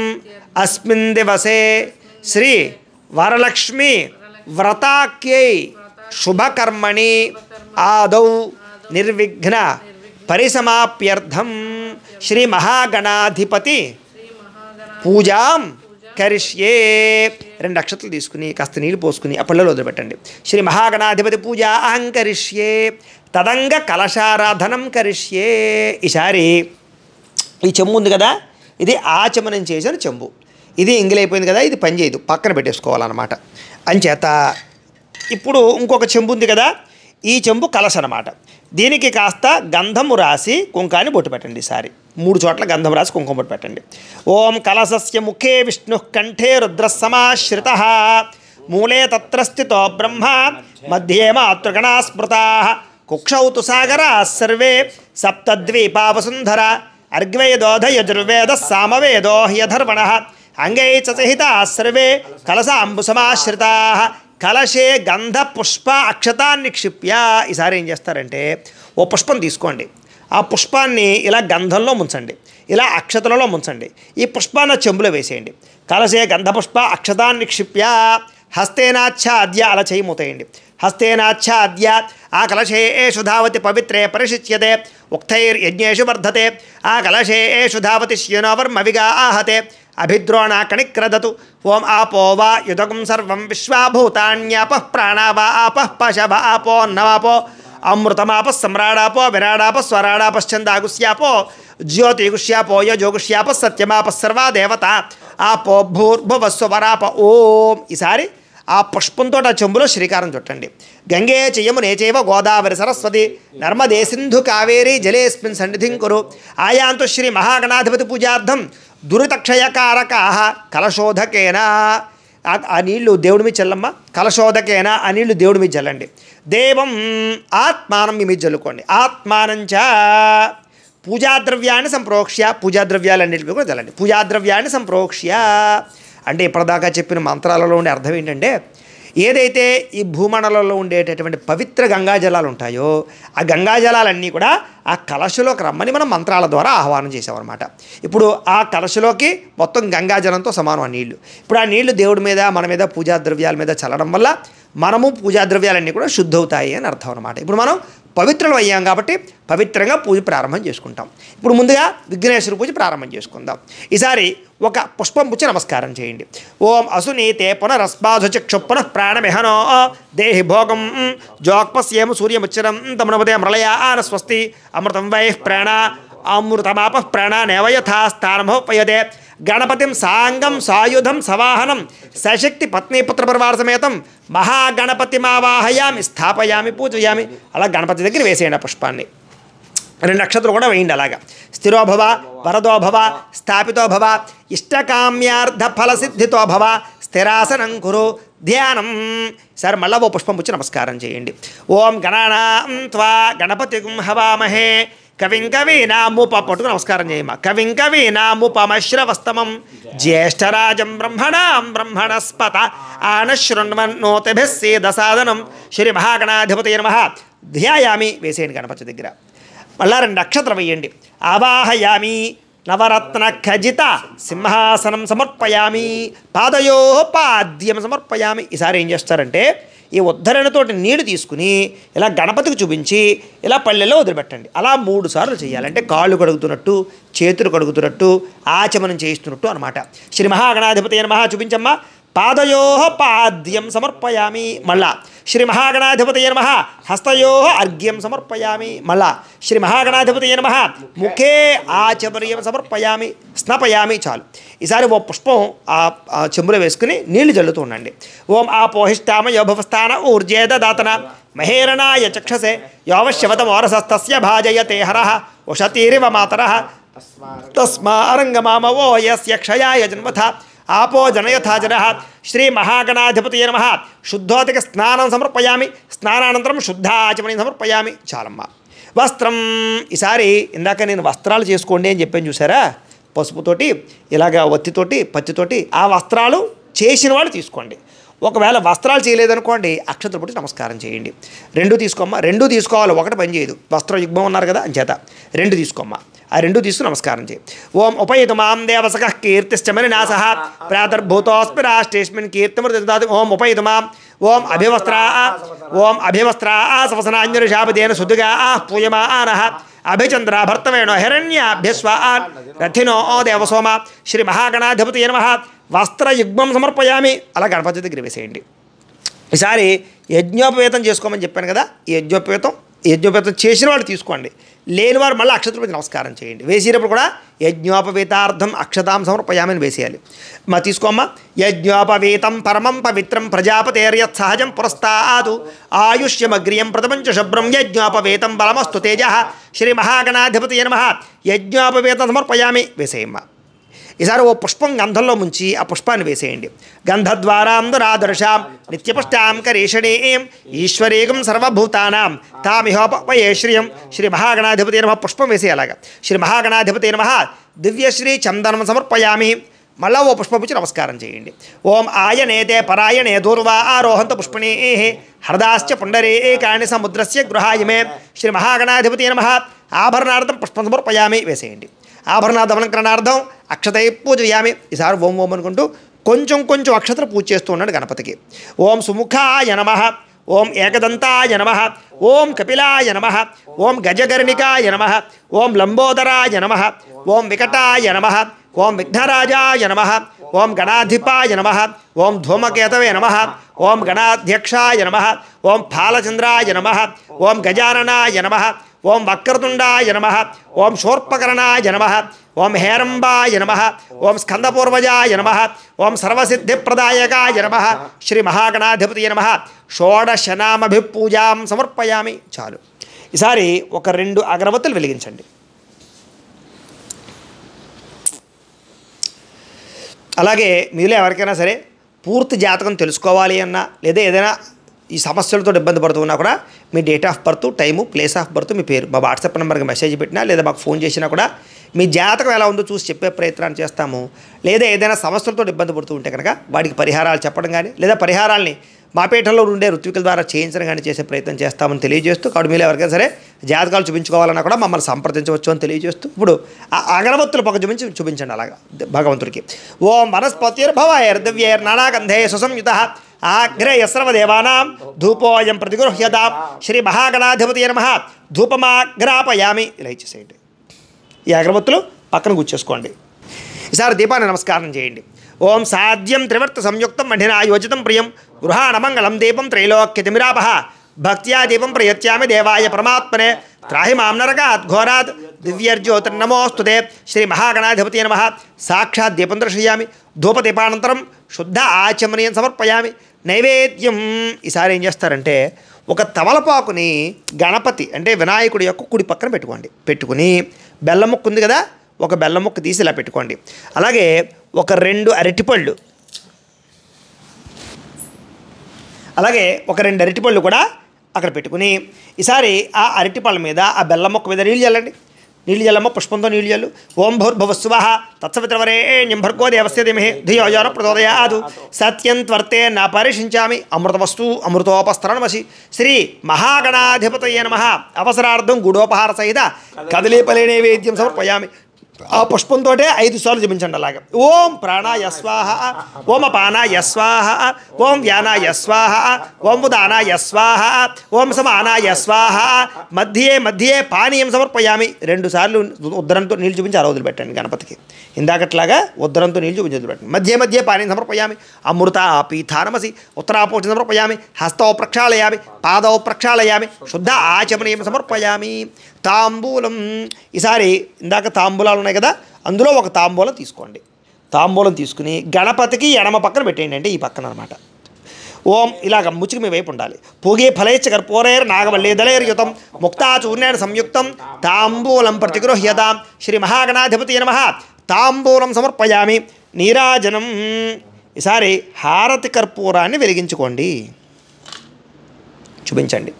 అస్మిన్ దివసే శ్రీ వరలక్ష్మి వ్రతాఖ్యై శుభకర్మణి ఆదౌ నిర్విఘ్న పరిసమాప్యర్థం శ్రీ మహాగణాధిపతి పూజాం కరిష్యే. 2 అక్షతలు తీసుకుని కాస్త నీళ్ళు పోసుకుని ఆ పళ్ళలో వదిలిపెట్టండి. శ్రీ మహాగణాధిపతి పూజ అహం కరిష్యే తదంగ కలశారాధనం కరిష్యే. ఈసారి ఈ చెంబు ఉంది కదా, ఇది ఆచమనం చేసిన చెంబు. ఇది ఎంగిలైపోయింది కదా, ఇది పనిచేయదు, పక్కన పెట్టేసుకోవాలన్నమాట. అంచేత ఇప్పుడు ఇంకొక చెంబు ఉంది కదా, ఈ చెంబు కలశ అన్నమాట. దీనికి కాస్త గంధము రాసి కుంకాన్ని బొట్టు పెట్టండి. ఈసారి 3 చోట్ల గంధం రాసి కుంకుమ బొట్టు పెట్టండి. ఓం కలశస్య ముఖే విష్ణు కంఠే రుద్ర సమాశ్రిత మూలే తత్ర స్థితో బ్రహ్మ మధ్యే మాతృగణా స్మృతా కుక్షౌ తు సాగరా సర్వే సప్తద్వీపావసుంధర అర్గ్వేదోధ యజుర్వేద సామవేదో హ్యధర్వణ అంగై చ సహితా సర్వే కలశాంబు సమాశ్రితా కలశే గంధ పుష్ప అక్షతాన్ని క్షిప్య. ఈసారి ఏం చేస్తారంటే ఓ పుష్పం తీసుకోండి, ఆ పుష్పాన్ని ఇలా గంధంలో ముంచండి, ఇలా అక్షతలలో ముంచండి, ఈ పుష్పాన్ని చెంబులో వేసేయండి. కలశే గంధ పుష్ప అక్షతాన్ని క్షిప్య హస్తేనాచ్ఛాద్య, అలా చేయి మూతేయండి. హస్తేనాచ్ఛాద్య ఆ కలశే ఏషు ధావతి పవిత్రే పరిశిచ్యతే ఉక్తైర్యజ్ఞేషు వర్ధతే ఆ కలశే ఏషు ధావతి శ్యనోవర్మవిగా ఆహతే అభిద్రోణ కణిక్రదతు. ఓం ఆపో వా యుధకం సర్వం విశ్వాభూతాన్యాపః ప్రాణావా ఆపః పశవ ఆపో నవాపో అమృతమాప సమ్రాడాపో విరాడాప స్వరాడాపశ్చందాగుష్యాపో జ్యోతిగుష్యాపో యజోగుష్యాప సత్యమాప సర్వా దేవత ఆపో భూర్భువస్వరాప. ఓం. ఈసారి ఆ పుష్పంతో ఆ చెంబులో శ్రీకారం చుట్టండి. గంగే చయమునే చైవ గోదావరి సరస్వతి నర్మదే సింధు కావేరీ జలేస్మిన్ సన్నిధిం కురు. ఆయాంతు శ్రీ మహాగణాధిపతి పూజార్థం దురితక్షయకారకా కలశోధకేన. ఆ నీళ్లు దేవుడి మీద చల్లమ్మ. కలశోధకేన ఆ నీళ్లు దేవుడి మీద చల్లండి. దేవం ఆత్మానం మీ మీద చల్లుకోండి. ఆత్మానంచ పూజాద్రవ్యాన్ని సంప్రోక్ష్య, పూజాద్రవ్యాలన్నింటినీ కూడా చల్లండి. పూజాద్రవ్యాన్ని సంప్రోక్ష్య అంటే ఇప్పటిదాకా చెప్పిన మంత్రాలలో ఉండే అర్థం ఏంటంటే ఏదైతే ఈ భూమండలంలో ఉండేటటువంటి పవిత్ర గంగాజలాలు ఉంటాయో ఆ గంగాజలాలన్నీ కూడా ఆ కలశలోకి రమ్మని మనం మంత్రాల ద్వారా ఆహ్వానం చేసామన్నమాట. ఇప్పుడు ఆ కలశలోకి మొత్తం గంగాజలంతో సమానం ఆ నీళ్లు. ఇప్పుడు ఆ నీళ్లు దేవుడి మీద మన మీద పూజా ద్రవ్యాల మీద చల్లడం వల్ల మనము పూజా ద్రవ్యాలన్నీ కూడా శుద్ధవుతాయి అని అర్థం అన్నమాట. ఇప్పుడు మనం పవిత్రం అయ్యాం కాబట్టి పవిత్రంగా పూజ ప్రారంభం చేసుకుంటాం. ఇప్పుడు ముందుగా విఘ్నేశ్వర పూజ ప్రారంభం చేసుకుందాం. ఈసారి ఒక పుష్పం పుచ్చి నమస్కారం చేయండి. ఓం అసునీతే పునరస్మాధుచక్షు పునః ప్రాణమిహనో దేహి భోగం జోక్పస్యేమ సూర్యముచ్చరం తమనపదే మృళయాన స్వస్తి అమృతం వైః ప్రాణ అమృతమాప ప్రాణానేవ యథా స్థానమోపయతే గణపతిం సాంగం సాయుధం సవాహనం సశక్తి పత్నీపుత్ర పరివార సమేతం మహాగణపతిమావాహయామి స్థాపయామి పూజయామి. అలా గణపతి దగ్గర వేసేయండి ఆ పుష్పాన్ని. 2 నక్షత్రాలు కూడా వేయండి. అలాగా స్థిరోభవ వరదోభవ స్థాపితోభవ ఇష్టకామ్యార్థ ఫలసిద్ధితో భవ స్థిరాసనం కురు ధ్యానం. సరే మళ్ళా ఓ పుష్పం పుచ్చి నమస్కారం చేయండి. ఓం గణానాం త్వా గణపతిం హవామహే కవిం కవీనాముప పట్టుకు నమస్కారం చేయమ్మా. కవిం కవీనాముపమశ్రవస్తమం జ్యేష్ఠరాజం బ్రహ్మణాం బ్రహ్మణస్పత ఆనశృణ్వన్నోతిభిः సేదసాదనం శ్రీ మహాగణాధిపతయే నమః ధ్యాయామి. వేసేయండి గణపతి దగ్గర. మళ్ళా 2 నక్షత్రం వేయండి. ఆవాహయామి నవరత్న ఖజిత సింహాసనం సమర్పయామి పాదయో పాద్యం సమర్పయామి. ఈసారి ఏం చేస్తారంటే ఈ ఉద్ధరణతోటి నీళ్లు తీసుకుని ఇలా గణపతికి చూపించి ఇలా పల్లెల్లో వదిలిపెట్టండి. అలా 3 సార్లు చేయాలి. అంటే కాళ్ళు కడుగుతున్నట్టు చేతులు కడుగుతున్నట్టు ఆచమనం చేయిస్తున్నట్టు అనమాట. శ్రీ మహాగణాధిపతయే నమః చూపించమ్మా. పాదయో పాద్యం సమర్పయామి. మళ్ళా శ్రీ మహాగణాధిపతయే నమః హస్తయో అర్ఘ్యం సమర్పయామి. మళ్ళా శ్రీ మహాగణాధిపతయే నమః ముఖే ఆచమర్యం సమర్పయామి స్నపయామి. చాలు. ఈసారి ఓ పుష్పం ఆ చెంబులో వేసుకుని నీళ్లు జల్లుతూ ఉండండి. ఓం ఆపోహిష్టామ యోభవస్థాన ఊర్జేదాతన మహేరణాయ చక్షసే యోవశ్యవతమోరసస్తస్య భాజయతే హరః ఉషతీరివ మాతరః తస్మా అరంగమామవో యస్య క్షయాయ జన్మథ ఆపో జనయథా జనః. శ్రీ మహాగణాధిపతయే నమః శుద్ధోతిక స్నానం సమర్పయామి. స్నానానంతరం శుద్ధాచమనం సమర్పయామి. చాలమ్మా. వస్త్రం. ఈసారి ఇందాక నేను వస్త్రాలు చేసుకోండి అని చెప్పాను చూసారా, పసుపుతోటి ఇలాగ ఒత్తితోటి పత్తితోటి ఆ వస్త్రాలు చేసిన వాళ్ళు తీసుకోండి. ఒకవేళ వస్త్రాలు చేయలేదనుకోండి అక్షతలు పుట్టి నమస్కారం చేయండి. 2 తీసుకోమ్మా. 2 తీసుకోవాలి, ఒకటి పని చేయదు. వస్త్ర యుగ్మం ఉన్నారు కదా అంచేత 2 తీసుకోమ్మా. ఆ 2 తీసుకుని నమస్కారం చేయి. ఓం ఉపయతు మాం దేవసక కీర్తిశ్చమని నాసః ప్రాతర్భూతోస్మి రాష్ట్రేస్మిన్ కీర్తిమృతాది. ఓం ఉపయతు మాం. ఓం అభివస్త్రా సవసనాంజలిషాపదేన సుదుగా పూయమానః అభిచంద్ర భర్తవేణో హిరణ్యాభ్యస్వాన్ రథినో దేవసోమ. శ్రీ మహాగణాధిపతయే నమః వస్త్రయుగ్మం సమర్పయామి. అలా గణపతి దగ్గర వేసేయండి. ఈసారి యజ్ఞోపవేతం చేసుకోమని చెప్పాను కదా, ఈ యజ్ఞోపవేతం చేసిన వాళ్ళు తీసుకోండి. లేని వారు మళ్ళీ అక్షతలు పెట్టి నమస్కారం చేయండి. వేసేటప్పుడు కూడా యజ్ఞోపవేతార్థం అక్షతాం సమర్పయామని వేసేయాలి. తీసుకోమ్మా. యజ్ఞోపవేతం పరమం పవిత్రం ప్రజాపతేర్యత్ సహజం పురస్తాదు ఆయుష్యమగ్రియం ప్రథమంచ శుభ్రం యజ్ఞోపవేతం బలమస్తు తేజ. శ్రీ మహాగణాధిపతయే నమః యజ్ఞోపవేతం సమర్పయామి. వేసేయమ్మా. ఈసారి ఓ పుష్పం గంధంలో ముంచి ఆ పుష్పాన్ని వేసేయండి. గంధద్వారాం దురాదర్శాం నిత్యపుష్టాం కరీషణీం ఈశ్వరీగం సర్వభూతానాం తామిహోపయే శ్రియం. శ్రీ మహాగణాధిపతయే నమః పుష్పం వేసే అలాగా. శ్రీ మహాగణాధిపతయే నమః దివ్యశ్రీ చందనం సమర్పయామి. మళ్ళా ఓ పుష్పం పుచ్చి నమస్కారం చేయండి. ఓం ఆయనేతే పరాయణే దూర్వా ఆరోహంత పుష్పణీ హరదాశ్చ పుండరీకాణి సముద్రస్య గృహాయమే. శ్రీ మహాగణాధిపతయే నమః ఆభరణార్థం పుష్పం సమర్పయామి. వేసేయండి. ఆభరణాధవలంకరణార్థం అక్షతై పూజయామి. ఈసారి ఓం ఓం అనుకుంటూ కొంచెం అక్షతలు పూజ చేస్తూ ఉన్నాడు గణపతికి. ఓం సుముఖాయ నమః. ఓం ఏకదంతాయ నమః. ఓం కపిలాయ నమః. ఓం గజగర్ణికాయ నమః. ఓం లంబోదరాయ నమః. ఓం వికటాయ నమః. ఓం విఘ్నరాజాయ నమః. ఓం గణాధిపాయ నమః. ఓం ధూమకేతవే నమః. ఓం గణాధ్యక్షాయ నమః. ఓం ఫాలచంద్రాయ నమః. ఓం గజాననాయ నమః. ఓం వక్రతుండాయ నమః. ఓం శూర్పకర్ణాయ నమః. ఓం హేరంబాయ నమః. ఓం స్కందపూర్వజాయ నమః. ఓం సర్వసిద్ధిప్రదాయకాయ నమః. శ్రీ మహాగణాధిపతయే నమః షోడశనామభిపూజాం సమర్పయామి. చాలు. ఈసారి ఒక 2 అగరబత్తులు వెలిగించండి. అలాగే మీలో ఎవరికైనా సరే పూర్తి జాతకం తెలుసుకోవాలి అన్నా లేదా ఏదైనా ఈ సమస్యలతో ఇబ్బంది పడుతున్నా కూడా మీ date of birth, time, place of birth, మీ పేరు మా వాట్సాప్ నెంబర్కి మెసేజ్ పెట్టినా లేదా మాకు ఫోన్ చేసినా కూడా మీ జాతకం ఎలా ఉందో చూసి చెప్పే ప్రయత్నాన్ని చేస్తాము. లేదా ఏదైనా సమస్యలతో ఇబ్బంది పడుతూ ఉంటే కనుక వాటికి పరిహారాలు చెప్పడం కానీ లేదా పరిహారాలని మా పీఠంలో ఉండే ఋత్వికుల ద్వారా చేయించడం కానీ చేసే ప్రయత్నం చేస్తామని తెలియజేస్తూ కాబట్టి మీరు ఎవరికైనా సరే జాతకాలు చూపించుకోవాలన్నా కూడా మమ్మల్ని సంప్రదించవచ్చు అని తెలియజేస్తూ ఇప్పుడు ఆ అగరబత్తులు పక్క చూపించండి అలాగా భగవంతుడికి. ఓం వనస్పతిర్భవైర్దివ్యైర్ నానాగంధే సుసంయుత ఆగ్రే సర్వదేవానాం ధూపోయం ప్రతిగృహ్యతాం శ్రీ మహాగణాధిపతి నమః ధూపమాగ్రాపయామి. ఇలా ఇచ్చేసేయండి. ఈ అగరబత్తులు పక్కన కూర్చేసుకోండి. ఈసారి దీపాన్ని నమస్కారం చేయండి. ఓం సాధ్యం త్రివర్త సంయుక్తం మఠినా యోజితం ప్రియం గృహాణమంగళం దీపం త్రైలోక్యతిమిరాపహ భక్త్యా దీపం ప్రయత్యామి దేవాయ పరమాత్మనే త్రాహి మాం నరకాత్ ఘోరాత్ దివ్యర్జ్యోతిర్నమోస్తుతే శ్రీ మహాగణాధిపతి నమః. సాక్షాత్ దీపం దర్శయామి. ధూపదీపానంతరం శుద్ధ ఆచమనీయం సమర్పయామి. నైవేద్యం ఈసారి ఏం చేస్తారంటే ఒక తమలపాకుని గణపతి అంటే వినాయకుడి యొక్క కుడి పక్కన పెట్టుకుని బెల్లం ముక్క ఉంది కదా, ఒక బెల్లం ముక్క తీసి ఇలా పెట్టుకోండి. అలాగే ఒక 2 అరటిపళ్ళు, అలాగే ఒక 2 అరటిపళ్ళు కూడా అక్కడ పెట్టుకుని ఈసారి ఆ అరటిపళ్ళ మీద ఆ బెల్లం ముక్క మీద నీళ్ళు చల్లండి. నీళ్ళు చల్లమ్మ, పుష్పంతో నీళ్ళు చల్లు. ఓం భూర్భువస్సువః తత్సవితుర్వరేణ్యం భర్గో దేవస్య ధీమహి ధియో యో నః ప్రచోదయాత్ సత్యం త్వర్తే న పరిషించామి అమృతవస్తు అమృతోపస్తరణమసి. శ్రీ మహాగణాధిపతయే నమః. అవసరార్థం గుడోపహార సహిత కదలీపలే నైవేద్యం సమర్పయామి. ఆ పుష్పంతో 5 సార్లు జపించండి అలాగా. ఓం ప్రాణాయ స్వాహ, ఓం అపానాయ స్వాహ, ఓం వ్యానాయ స్వాహ, ఓం ఉదానాయ స్వాహ, ఓం సమానాయ స్వాహ. మధ్యే మధ్యే పానీయం సమర్పయామి. 2 సార్లు ఉద్దరంతో నీళ్ళు చూపించి అలా వదిలిపెట్టండి గణపతికి. ఇందాకట్లాగా ఉద్దరంతో నీళ్ళు చూపించి వదిలిపెట్టండి. మధ్య మధ్య పానీయం సమర్పయామి. అమృత పీఠానమసి ఉత్తరాపోష సమర్పయామి. హస్తౌ ప్రక్షాళయామి, పాదౌ ప్రక్షాళయామి, శుద్ధ ఆచమనీయం సమర్పయామి. తాంబూలం ఈసారి ఇందాక తాంబూలాలు ఉన్నాయి కదా, అందులో ఒక తాంబూలం తీసుకోండి. తాంబూలం తీసుకుని గణపతికి ఎడమ పక్కన పెట్టేయండి, అంటే ఈ పక్కన అనమాట. ఓం ఇలాగ ముచ్చుకు మీ వైపు ఉండాలి. పూగే ఫలైచ్చ కర్పూరైర్ నాగవల్లేదలైర్యుతం ముక్తాచూర్ణేన సంయుక్తం తాంబూలం ప్రతిగృహ్యతాం శ్రీ మహాగణాధిపతి నమః. తాంబూలం సమర్పయామి. నీరాజనం ఈసారి హారతి కర్పూరాన్ని వెలిగించుకోండి, చూపించండి.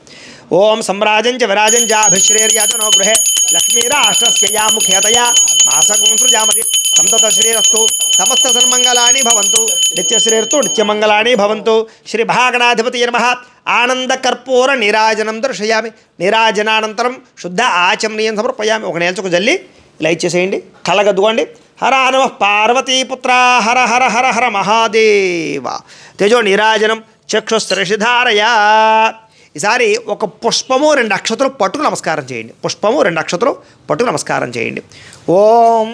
ఓం సమ్రాజంచ విరాజంచ అభిశ్రేర్యాచనో గృహే లక్ష్మీరాష్ట్రస్య ముఖ్యతయా మాసకుంసృజామతి సంతత శ్రీరస్తు సమస్త సన్మంగళాని భవంతు నిత్యశ్రీర్తు నిత్యమంగళాని భవంతు. శ్రీ మహాగణాధిపతి నమః. ఆనంద కర్పూర నీరాజనం దర్శయామి. నీరాజనానంతరం శుద్ధ ఆచమనీయం సమర్పయామి. ఒక నేల్చుకు జల్లి ఇలా ఇచ్చేసేయండి. కలగద్దుకోండి. హర నమః పార్వతీపుత్ర హర హర హర హర మహాదేవ. తేజో నీరాజనం చక్షుస్త్రషిధారయా. ఈసారి ఒక పుష్పము 2 అక్షతలు పట్టుకు నమస్కారం చేయండి. పుష్పము 2 అక్షతలు పట్టుకు నమస్కారం చేయండి. ఓం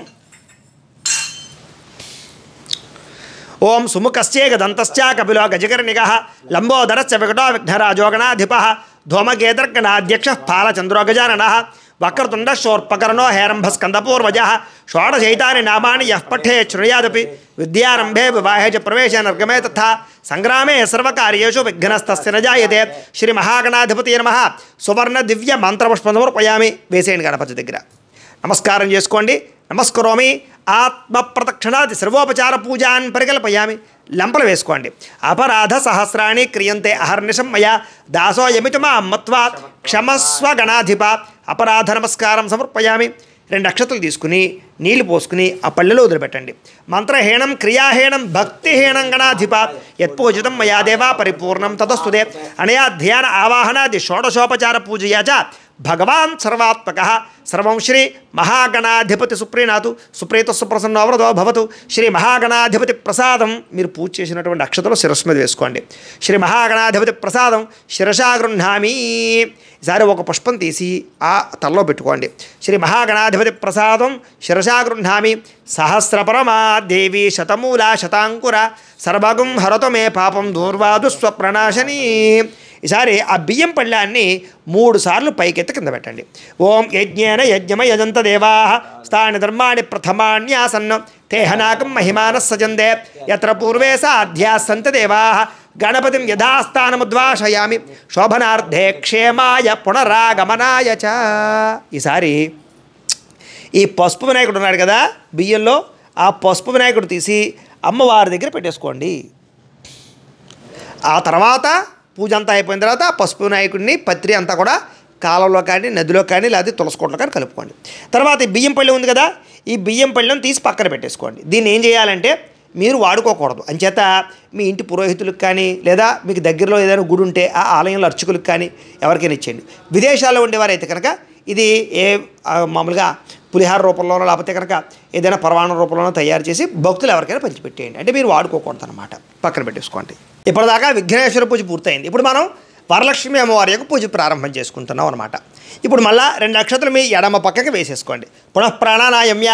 ఓం సుముఖశ్చేగ దంతశ్చ కపిలో గజకర్ణికః లంబోదరశ్చ వికటో విఘ్నరాజోగణాధిపः ధూమకేతర్గణాధ్యక్షः పాలచంద్రో గజాననः వక్రతుండ శోర్పకర్ణో హేరంభస్కందపూర్వజः షోడశైతాని నామాని యః పఠేత్ శృణుయాదపి విద్యారంభే వివాహే చ ప్రవేశే నిర్గమే తథా సంగ్రామే సర్వకార్యేషు విఘ్నస్తస్య న జాయతే. శ్రీ మహాగణాధిపతి నమః. సువర్ణ దివ్య మంత్రపుష్పం సమర్పయామి. వేసేయండి గణపతి దగ్గర. నమస్కారం చేసుకోండి. నమస్కరోమి. ఆత్మ ప్రదక్షిణాది సర్వోపచార పూజాన్ పరికల్పయామి. లంపలు వేసుకోండి. అపరాధ సహస్రాణి క్రియంతే అహర్నిశం మయా దాసోయమితి మాం మత్వా క్షమస్వ గణాధిప. అపరాధ నమస్కారం సమర్పయామి. 2 అక్షతలు తీసుకుని నీళ్లు పోసుకుని ఆ పళ్ళెలో వదిలిపెట్టండి. మంత్రహీనం క్రియాహీనం భక్తిహీనం గణాధిప యత్పూజితం మయా దేవా పరిపూర్ణం తతస్తుదే. అనయా ధ్యాన ఆవాహనాది షోడశోపచార పూజయా చ భగవాన్ సర్వాత్మక. సర్వం శ్రీ మహాగణాధిపతి సుప్రీణాతు సుప్రీత సుప్రసన్నో వరదో భవతు. శ్రీ మహాగణాధిపతి ప్రసాదం మీరు పూజ చేసినటువంటి అక్షతలు శిరస్సు మీద వేసుకోండి. శ్రీ మహాగణాధిపతి ప్రసాదం శిరసా గృహ్ణామి. ఈసారి ఒక పుష్పం తీసి ఆ తలలో పెట్టుకోండి. శ్రీ మహాగణాధిపతి ప్రసాదం శిరసా గృహ్ణామి. సహస్రపరమా దేవి శతమూలా శతాంకుర సర్వగం హరతు మే పాపం దూర్వాదు స్వప్రణాశని. ఈసారి ఆ బియ్యం పళ్ళాన్ని 3 సార్లు పైకెత్తి కింద పెట్టండి. ఓం యజ్ఞేన యజ్ఞమ యజంత దేవా స్థాని ధర్మాణి ప్రథమాన్యాసన్న తేహనాకం మహిమాన సజందే యత్ర పూర్వే సాధ్యాసంత దేవా గణపతిం యథాస్థానముద్వాసయామి శోభనార్థే క్షేమాయ పునరాగమనాయ చ. ఈసారి ఈ పసుపు వినాయకుడు ఉన్నాడు కదా బియ్యంలో, ఆ పసుపు వినాయకుడు తీసి అమ్మవారి దగ్గర పెట్టేసుకోండి. ఆ తర్వాత పూజ అంతా అయిపోయిన తర్వాత ఆ పసుపు వినాయకుడిని పత్రి అంతా కూడా కాలంలో కానీ నదిలో కానీ లేదా తులసికోటలో కానీ కలుపుకోండి. తర్వాత ఈ బియ్యం పళ్ళెం ఉంది కదా, ఈ బియ్యం పళ్ళెం తీసి పక్కన పెట్టేసుకోండి. దీన్ని ఏం చేయాలంటే మీరు వాడుకోకూడదు. అంచేత మీ ఇంటి పురోహితులకు కానీ లేదా మీకు దగ్గరలో ఏదైనా గుడి ఉంటే ఆ ఆలయంలో అర్చకులకు కానీ ఎవరికైనా ఇచ్చేయండి. విదేశాల్లో ఉండేవారైతే కనుక ఇది మామూలుగా పులిహార రూపంలోనో లేకపోతే కనుక ఏదైనా పరమాణం రూపంలోనో తయారు చేసి భక్తులు ఎవరికైనా పంచిపెట్టేయండి. అంటే మీరు వాడుకోకూడదు అనమాట, పక్కన పెట్టేసుకోండి. ఇప్పటిదాకా విఘ్నేశ్వర పూజ పూర్తయింది. ఇప్పుడు మనం వరలక్ష్మి అమ్మవారి యొక్క పూజ ప్రారంభం చేసుకుంటున్నాం అనమాట. ఇప్పుడు మళ్ళా 2 అక్షతలు మీ ఎడమ పక్కకి వేసేసుకోండి. పునఃప్రాణానాయమ్య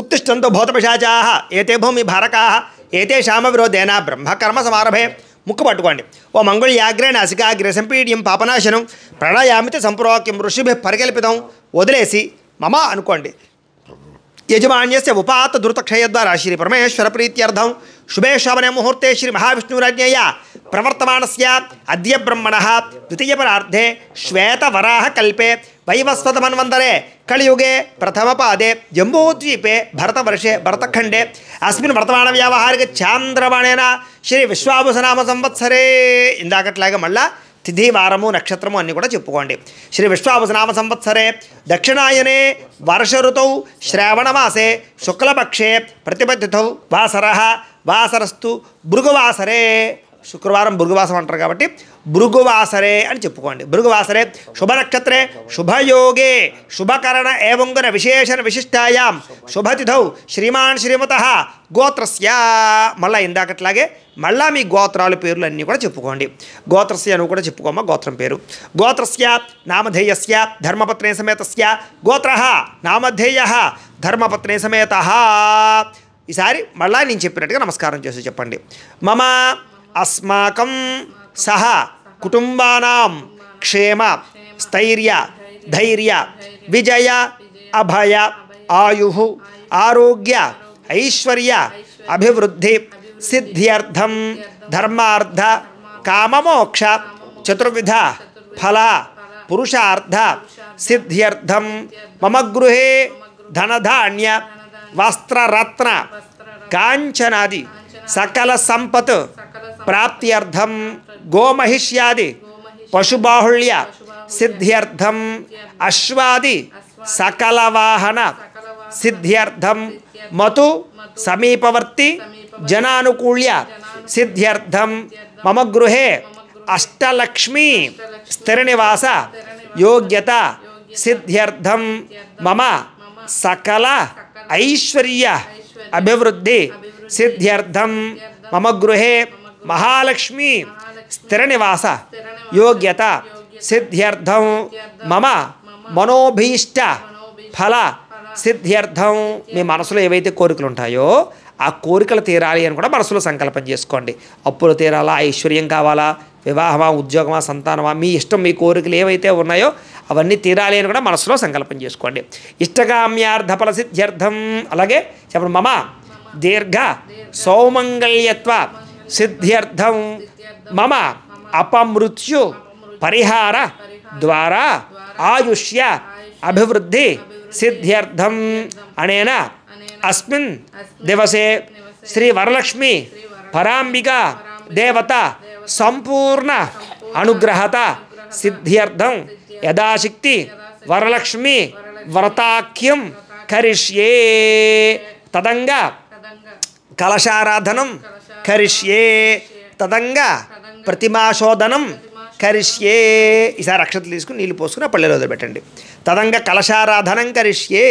ఉత్తిష్టంతో భూతపిశాచాః ఏతే భూమి భారకాః ఏతే శామ విరోధేన బ్రహ్మకర్మ సమారభే. ముక్కు పట్టుకోండి. ఓ మంగళయాగ్రే నాసికాగ్రే సంపీడ్యం పాపనాశనం ప్రణయామితి సంప్రోక్యం ఋషిభి పరికల్పితం. వదిలేసి మమ అనుకోండి. యజమాన్యస్య ఉపాత ధృతక్షయద్వారా శ్రీ పరమేశ్వర ప్రీత్యర్థం శుభే శోభనే ముహూర్తే శ్రీ మహావిష్ణురాజ్ఞయ ప్రవర్తమానస్య అద్య బ్రహ్మణః ద్వితీయపరార్ధే శ్వేతవరాహ కల్పే వైవస్వతమన్వంతరే కలియుగే ప్రథమపాదే జంబూద్వీపే భరతవర్షే భరతఖండే అస్మిన్ వర్తమాన వ్యావహారిక చాంద్రబాణేన శ్రీ విశ్వావసునామ సంవత్సరే. ఇందాకట్లాగా మళ్ళా తిథి వారము నక్షత్రము అన్నీ కూడా చెప్పుకోండి. శ్రీ విశ్వావసునామ సంవత్సరే దక్షిణాయనే వర్ష ఋతౌ శ్రావణమాసే శుక్లపక్షే ప్రతిపత్తిథౌ వాసరః వాసరస్తు భృగువాసరే. శుక్రవారం భృగువాసం అంటారు కాబట్టి భృగువాసరే అని చెప్పుకోండి. భృగువాసరే శుభనక్షత్రే శుభయోగే శుభకరణ ఏవంగున విశేషణ విశిష్టాయాం శుభతిథౌ శ్రీమాన్ శ్రీమతః గోత్రస్య. మళ్ళీ ఇందాకట్లాగే మళ్ళా మీ గోత్రాల పేర్లు అన్నీ కూడా చెప్పుకోండి. గోత్రస్య అని కూడా చెప్పుకోమా గోత్రం పేరు. గోత్రస్య నామధేయస్య ధర్మపత్నే సమేతస్య గోత్రః నామధేయః ధర్మపత్నే సమేతః. ఈసారి మళ్ళా నేను చెప్పినట్టుగా నమస్కారం చేసి చెప్పండి. మమ అస్మాకం సహ కుటుంబానాం క్షేమ స్థైర్య ధైర్య విజయ అభయ ఆయుః ఆరోగ్య ఐశ్వర్య అభివృద్ధి సిద్ధ్యర్థం ధర్మార్థ కామమోక్ష చతుర్విధ ఫల పురుషార్థ సిద్ధ్యర్థం మమ గృహే ధనధాన్య వస్త్రరత్న కాంచనాది సకల సంపత్ ప్రాప్త్యర్థం గోమహిష్యాది పశుబాహుళ్య సిద్ధ్యర్థం అశ్వాది సకల వాహన సిద్ధ్యర్థం మతు సమీపవర్తి జనానుకూల్య సిద్ధ్యర్థం మమ గృహే అష్టలక్ష్మీ స్థిరనివాస యోగ్యత సిద్ధ్యర్థం మమ సకల ఐశ్వర్య అభివృద్ధి సిద్ధ్యర్థం మమ గృహే మహాలక్ష్మీ స్థిరనివాస యోగ్యత సిద్ధ్యర్థం మమ మనోభీష్ట ఫల సిద్ధ్యర్థం. మీ మనసులో ఏవైతే కోరికలు ఉంటాయో ఆ కోరికలు తీరాలి అని కూడా మనసులో సంకల్పం చేసుకోండి. అప్పులు తీరాలా, ఐశ్వర్యం కావాలా, వివాహమా, ఉద్యోగమా, సంతానమా, మీ ఇష్టం, మీ కోరికలు ఏవైతే ఉన్నాయో అవన్నీ తీరాలి అని కూడా మనసులో సంకల్పం చేసుకోండి. ఇష్టకామ్యార్థఫల సిద్ధ్యర్థం. అలాగే చెప్పండి. మమ దీర్ఘ సౌమంగళ్యత్వ సిద్ధ్యర్థం మమ అపమృత్యు పరిహార ద్వారా ఆయుష్య అభివృద్ధి సిద్ధ్యర్థం అనేన అస్మిన్ దివసే శ్రీ వరలక్ష్మి పరాంబికా దేవత సంపూర్ణ అనుగ్రహత సిద్ధ్యర్థం యథాశక్తి వరలక్ష్మి వ్రతాఖ్యం కరిష్యే. తదంగా కలశారాధనం కరిష్యే. తదంగా ప్రతిమాశోధనం కరిష్యే. ఈసారి అక్షతలు తీసుకుని నీళ్ళు పోసుకుని ఆ పళ్ళెలో వదిలిపెట్టండి. తదంగా కలశారాధనం కరిష్యే.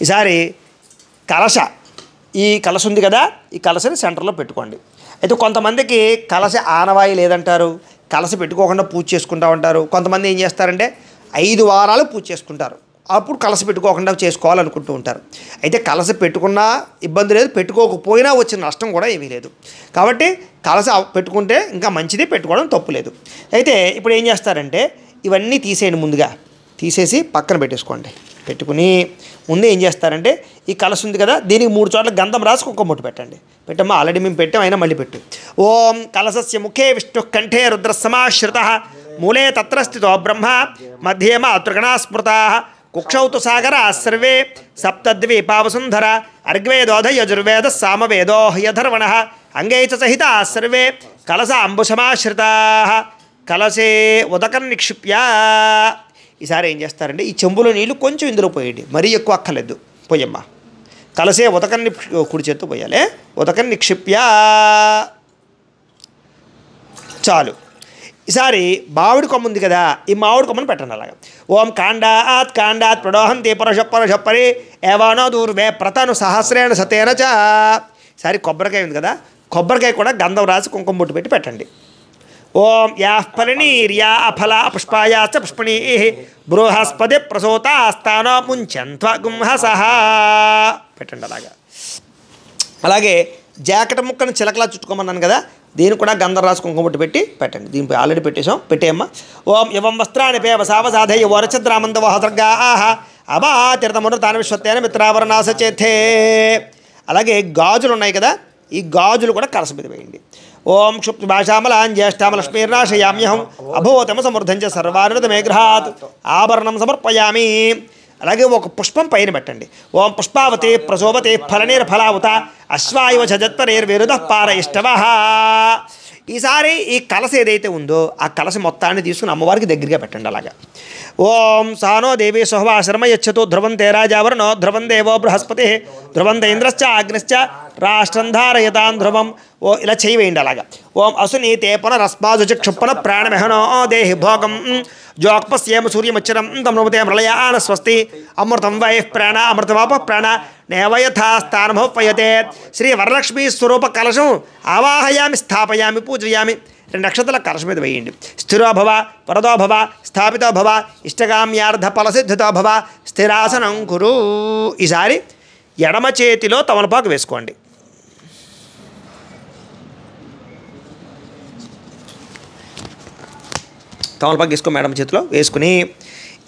ఈసారి కలశ, ఈ కలశ ఉంది కదా, ఈ కలశని సెంటర్లో పెట్టుకోండి. అయితే కొంతమందికి కలశ ఆనవాయి లేదంటారు, కలశ పెట్టుకోకుండా పూజ చేసుకుంటూ ఉంటారు. కొంతమంది ఏం చేస్తారంటే 5 వారాలు పూజ చేసుకుంటారు, అప్పుడు కలశ పెట్టుకోకుండా చేసుకోవాలనుకుంటూ ఉంటారు. అయితే కలశ పెట్టుకున్నా ఇబ్బంది లేదు, పెట్టుకోకపోయినా వచ్చిన నష్టం కూడా ఏమీ లేదు. కాబట్టి కలశ పెట్టుకుంటే ఇంకా మంచిది, పెట్టుకోవడం తప్పు లేదు. అయితే ఇప్పుడు ఏం చేస్తారంటే ఇవన్నీ తీసేయండి. ముందుగా తీసేసి పక్కన పెట్టేసుకోండి. పెట్టుకుని ముందే ఏం చేస్తారంటే ఈ కలశ ఉంది కదా, దీనికి 3 చోట్ల గంధం రాసి కుక్కముట్టు పెట్టండి. పెట్టమ్మా, ఆల్రెడీ మేము పెట్టాం, అయినా మళ్ళీ పెట్టు. ఓం కలశస్య ముఖే విష్ణు కంఠే రుద్ర సమాశ్రిత మూలే తత్ర స్థితో బ్రహ్మ మధ్యే మాతృగణా స్మృతా కుక్షౌతు సాగర సర్వే సప్తద్వీపావసుంధర అర్గ్వేదోధ యజుర్వేద సామవేదో యధర్వణ అంగై చ సహిత సర్వే కలశ అంబుసమాశ్రితా కలశే ఉదకం నిక్షిప్య. ఈసారి ఏం చేస్తారంటే ఈ చెంబులో నీళ్ళు కొంచెం ఇందులో పోయండి, మరీ ఎక్కువ అక్కర్లేదు. పోయమ్మా, కలసే ఉదకన్ని కుడి చేత్తో పోయాలి. ఉదకన్ని నిక్షిప్య చాలు. ఈసారి మామిడి కొమ్మ ఉంది కదా, ఈ మామిడి కొమ్మను పెట్టండి అలాగా. ఓం కాండాత్ కాండాత్ ప్రడోహంతి పరశపరి ఏవానో దూర్వే ప్రతను సహస్రేణ సతేన చ. ఈసారి కొబ్బరికాయ ఉంది కదా, కొబ్బరికాయ కూడా గంధం రాసి కుంకుమ బొట్టు పెట్టి పెట్టండి. ఓం యా ఫలినీర్యా అఫల పుష్పాయాశ్చ పుష్పణీ బృహస్పతి ప్రసూతాస్తానో ముంచంత్వ గుంహసహ పెట్టండి అలాగా. అలాగే జాకెట్ ముక్కను చిలకలా చుట్టుకోమన్నాను కదా, దీన్ని కూడా గంధం రాసి కుంకుమట్టు పెట్టి పెట్టండి. దీనిపై ఆల్రెడీ పెట్టేశాం, పెట్టేయమ్మా. ఓం యవం వస్త్రాన్ని పేవ సావసాధయ వరచద్రామంత వహద్రగా ఆహా అబా తీర్థమును తాను విశ్వత్తేన మిత్రావరణాస చేతే. అలాగే గాజులు ఉన్నాయి కదా, ఈ గాజులు కూడా కలస మీద వేయండి. ఓం క్షుప్తి భాషామలాం జ్యేష్ఠామలక్ష్మీర్నాశయామ్యహం అభోతమ సమృద్ధంచ సర్వానురతమే గృహాత్ ఆభరణం సమర్పయామి. అలాగే ఒక పుష్పం పైన పెట్టండి. ఓం పుష్పావతి ప్రసోవతి ఫలనీర్ ఫలావత అశ్వాయువ జత్వరేర్విరుద పారయిష్టవ. ఈసారి ఈ కలస ఏదైతే ఉందో ఆ కలస మొత్తాన్ని తీసుకుని అమ్మవారికి దగ్గరగా పెట్టండి అలాగా. ఓం సానో దేవి సుహవా శర్మ యచ్చతు ధ్రువం తేరాజావరణో ధ్రువం దేవో బృహస్పతి ధ్రువం ఇంద్రశ్చ అగ్నిశ్చ రాష్ట్రం ధారయతాన్ ధ్రువం. ఓ ఇలా చేయవేయండి అలాగా. ఓం అసుని తేపన రస్మాజుచ క్షుప్పన ప్రాణమెహనో దేహి భోగం జోక్పస్యేమ సూర్యమచ్చరం తమృతే మృళయాన స్వస్తి అమృతం వై ప్రాణ అమృతమాప ప్రాణ నేవయథాస్థానమోపయతే. శ్రీ వరలక్ష్మీ స్వరూప కలశం ఆవాహయామి స్థాపయామి పూజయామి. 2 నక్షత్రాల కలశం మీద వేయండి. స్థిరో భవ వరదో భవ స్థాపితో భవ ఇష్టకామ్యార్థ ఫలసిద్ధితో భవ స్థిరాసనం కురు. ఈసారి ఎడమ చేతిలో తమలపాకు వేసుకోండి. తమలపాకు వేసుకో ఎడమ చేతిలో వేసుకుని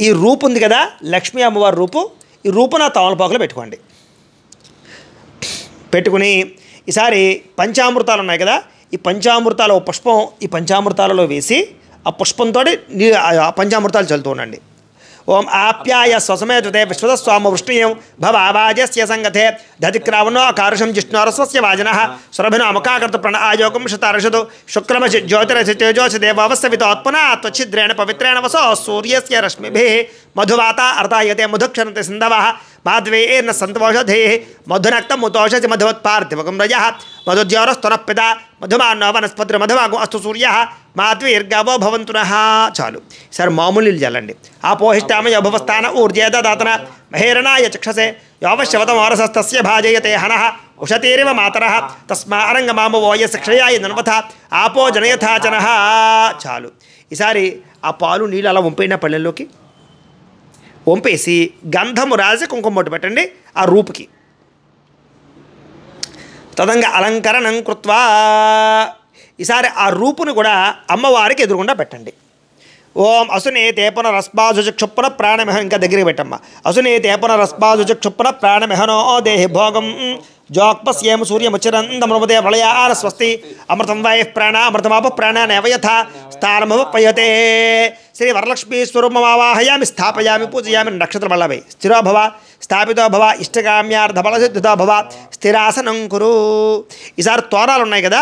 ఈ రూపు ఉంది కదా లక్ష్మీ అమ్మవారి రూపు, ఈ రూపున తమలపాకులో పెట్టుకోండి. పెట్టుకుని ఈసారి పంచామృతాలు ఉన్నాయి కదా, ఈ పంచామృతాలు పుష్పం ఈ పంచామృతాలలో వేసి ఆ పుష్పంతో ఆ పంచామృతాలు చల్లుతూ ఉండండి. ఓం ఆప్యాయ స్వసమేతే విశ్వస్వామ వృష్ణీయం భవాజస్య సంగతే దతిక్రావణో కారుషం జిష్ణోరస్వస్య వాజన సురభినో అముఖాకృత ప్రణ్ ఆయోగం శతార్షతు శుక్రమసి జ్యోతిరసి తేజోసి దేవావస్థవితోత్మనా త్వచ్ఛిద్రేణ పవిత్రేణ వసో సూర్యస్య రశ్మిభిః మధువాత అర్ధాయతే మధుక్షరంతి సింధవః మాధ్వేర్న సంతోషధే మధునక్తముతోషసి మధువత్పార్థివగం రజః మధుజ్యోరస్తునః పిత మధుమాన్నో వనస్పతి మధుమాగం అస్తు సూర్యః మాధ్వీర్గవో భవంతునః. చాలు. సరే మామూలు నీళ్ళు చల్లండి. ఆపోహిష్టామ యభవస్థాన ఊర్జేద దాతన మహేరణాయ చక్షసే యోవశవతం వారసస్తస్య భాజయతే హనః ఉషతీరివ మాతరః తస్మా అరంగమామవోయ శిక్షయాయ నన్వథ ఆపో జనయథాచనః. చాలు. ఈసారి ఆ పాలు నీళ్ళు అలా వంపైన పళ్ళెల్లోకి వంపేసి గంధము రాసి కుంకుమ బొట్టు పెట్టండి ఆ రూపుకి. తదంగా అలంకరణం కృత్వా ఈసారి ఆ రూపును కూడా అమ్మవారికి ఎదురుగుండా పెట్టండి. ఓం అసునే తేపన రస్మాజుజ క్షుప్పన ప్రాణమెహ ఇంకా దగ్గరికి పెట్టమ్మా. అసునే తేపన రస్మాజుజ క్షుప్పన ప్రాణమెహనో దేహి భోగం జోక్పస్యేమ సూర్యముచ్చరందమృతే ప్రళయాన స్వస్తి అమృతం వై ప్రాణ అమృతమాప ప్రాణ నేవయథ స్థానమోపయతే. శ్రీ వరలక్ష్మీ స్వరూపమావాహయామి స్థాపయామి పూజయామి. నక్షత్రం వల్లవై స్థిరో భవ స్థాపితో భవ ఇష్టకామ్యార్థ ఫలసిద్ధితో భవ స్థిరాసనం కురు. ఈసారి తోరాలు ఉన్నాయి కదా,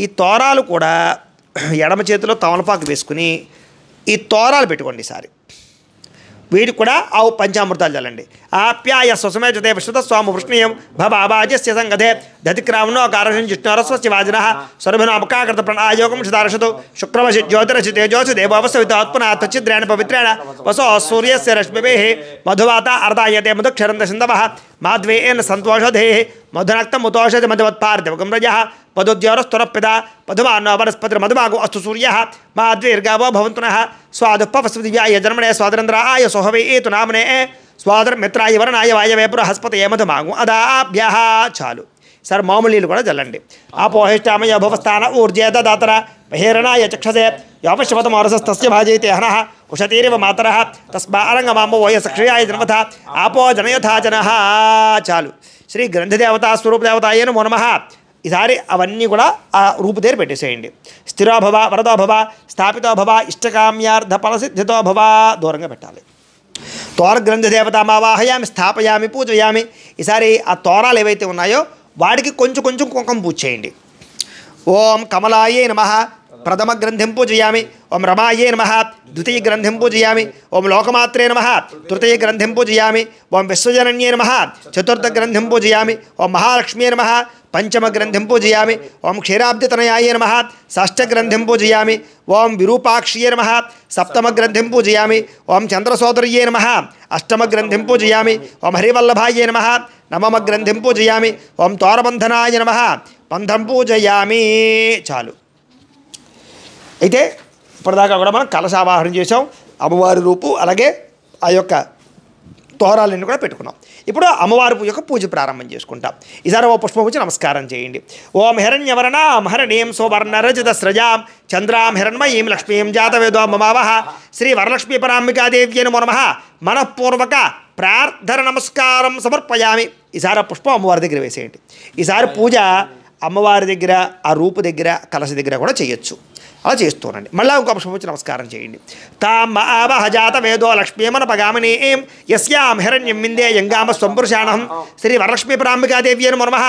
ఈ తోరాలు కూడా ఎడమ చేతిలో తమలపాకు వేసుకుని ఈ తోరాలు పెట్టుకోండి. ఈసారి వీటికి కూడా ఆవు పంచామృతాలు చల్లండి. ఆప్యాయ స్వసమేతే విశ్వస్వామ వృష్ణీయం భవాజస్య సంగతే దతిక్రావణో కారుషం జిష్ణోరస్వస్య వాజన సురభినో అముఖాకృత ప్రణ్ ఆయోగం శతార్షతు శుక్రమసి జ్యోతిరసి తేజోసి దేవావస్థవితోత్మనా త్వచ్ఛిద్రేణ పవిత్రేణ వసో సూర్యస్య రశ్మిభిః మధువాత అర్ధాయతే మధుక్షరంత సింధవః మాధ్వేర్న సంతోషధేః మధునక్తముతోషసి మధువత్పార్థివగం రజః మధుజ్యోరస్తునః పిత మధుమాన్నో వనస్పతి మధుమాగో అస్తు సూర్యః మాధ్వీర్గావో భవంతునః స్వాదుపవస్పతివ్యాయ జన్మనే స్వాదరంధ్రాయ సోహవే ఏతు నామనే స్వాదరమిత్రాయ వరణాయ వాయవే బృహస్పతయే మధుమాగో అదాభ్యః. చాలు. సరే మామూలు నీళ్ళు కూడా చల్లండి. ఆపోహిష్టామయ భవస్థాన ఊర్జేద దాతర మహేరణాయ చక్షసే యోపశవతం వారసస్తస్య భాజయతే హనః ఉషతీరివ మాతరః తస్మా అరంగమామవోయ సక్షయాయ జన్మథ ఆపో జనయథాచనః. చాలు. శ్రీ గ్రంథదేవతా స్వరూపదేవతాయ నమో నమః. ఈసారి అవన్నీ కూడా ఆ రూపు దగ్గర పెట్టేసేయండి. స్థిరో భవ వరదో భవ స్థాపితో భవ ఇష్టకామ్యార్థ ఫలసిద్ధితో భవ దూరంగా పెట్టాలి. తోర గ్రంథదేవతామావాహయామి స్థాపయామి పూజయామి. ఈసారి ఆ తోరాలు ఏవైతే ఉన్నాయో వాడికి కొంచెం కొంచెం కుంకుమ పూజ చేయండి. ఓం కమలాయే నమః ప్రథమ గ్రంథిం పూజయామి. ఓం రమాయే నమః ద్వితీయ గ్రంథిం పూజయామి. ఓం లోకమాత్రే నమః తృతీయ గ్రంథిం పూజయామి. ఓం విశ్వజనన్యే నమః చతుర్థ గ్రంథిం పూజయామి. ఓం మహాలక్ష్మీ నమః పంచమ గ్రంథిం పూజయామి. ఓం క్షీరాబ్దితనయాయ నమః షష్ఠ గ్రంథిం పూజయామి. ఓం విరూపాక్షియే నమః సప్తమ గ్రంథిం పూజయామి. ఓం చంద్రసోదర్యే నమః అష్టమ గ్రంథిం పూజయామి. ఓం హరివల్లభాయ నమః నవమ గ్రంథిం పూజయామి. ఓం తోరబంధనాయ నమః బంధం పూజయామి. చాలు. అయితే ఇప్పటిదాకా కూడా మనం కలశావాహనం చేసాం. అమ్మవారి రూపు అలాగే ఆ యొక్క తోరాలన్నీ కూడా పెట్టుకున్నాం. ఇప్పుడు అమ్మవారి యొక్క పూజ ప్రారంభం చేసుకుంటాం. ఈసారి ఓ పుష్పం వచ్చి నమస్కారం చేయండి. ఓం హిరణ్యవర్ణాం హరణీం సువర్ణరజిత స్రజాం చంద్రాం హిరణ్మయీం లక్ష్మీం జాతవేదో మమావహ శ్రీ వరలక్ష్మీ పరాంబికాదేవ్యై నమో నమః మనఃపూర్వక ప్రార్థన నమస్కారం సమర్పయామి. ఈసారి పుష్పం అమ్మవారి దగ్గర వేసేయండి. ఈసారి పూజ అమ్మవారి దగ్గర ఆ రూపు దగ్గర కలశ దగ్గర కూడా చేయొచ్చు. అలా చేస్తూనండి. మళ్ళీ ఇంకో పుష్పం వచ్చి నమస్కారం చేయండి. తామ ఆవహ జాత వేదో లక్ష్మీమన పగామిని ఏం యస్యాం హిరణ్యం విందే యంగామ స్వంపురుషాణం శ్రీ వరలక్ష్మీ పరాంబికాదేవ్యై నమో నమః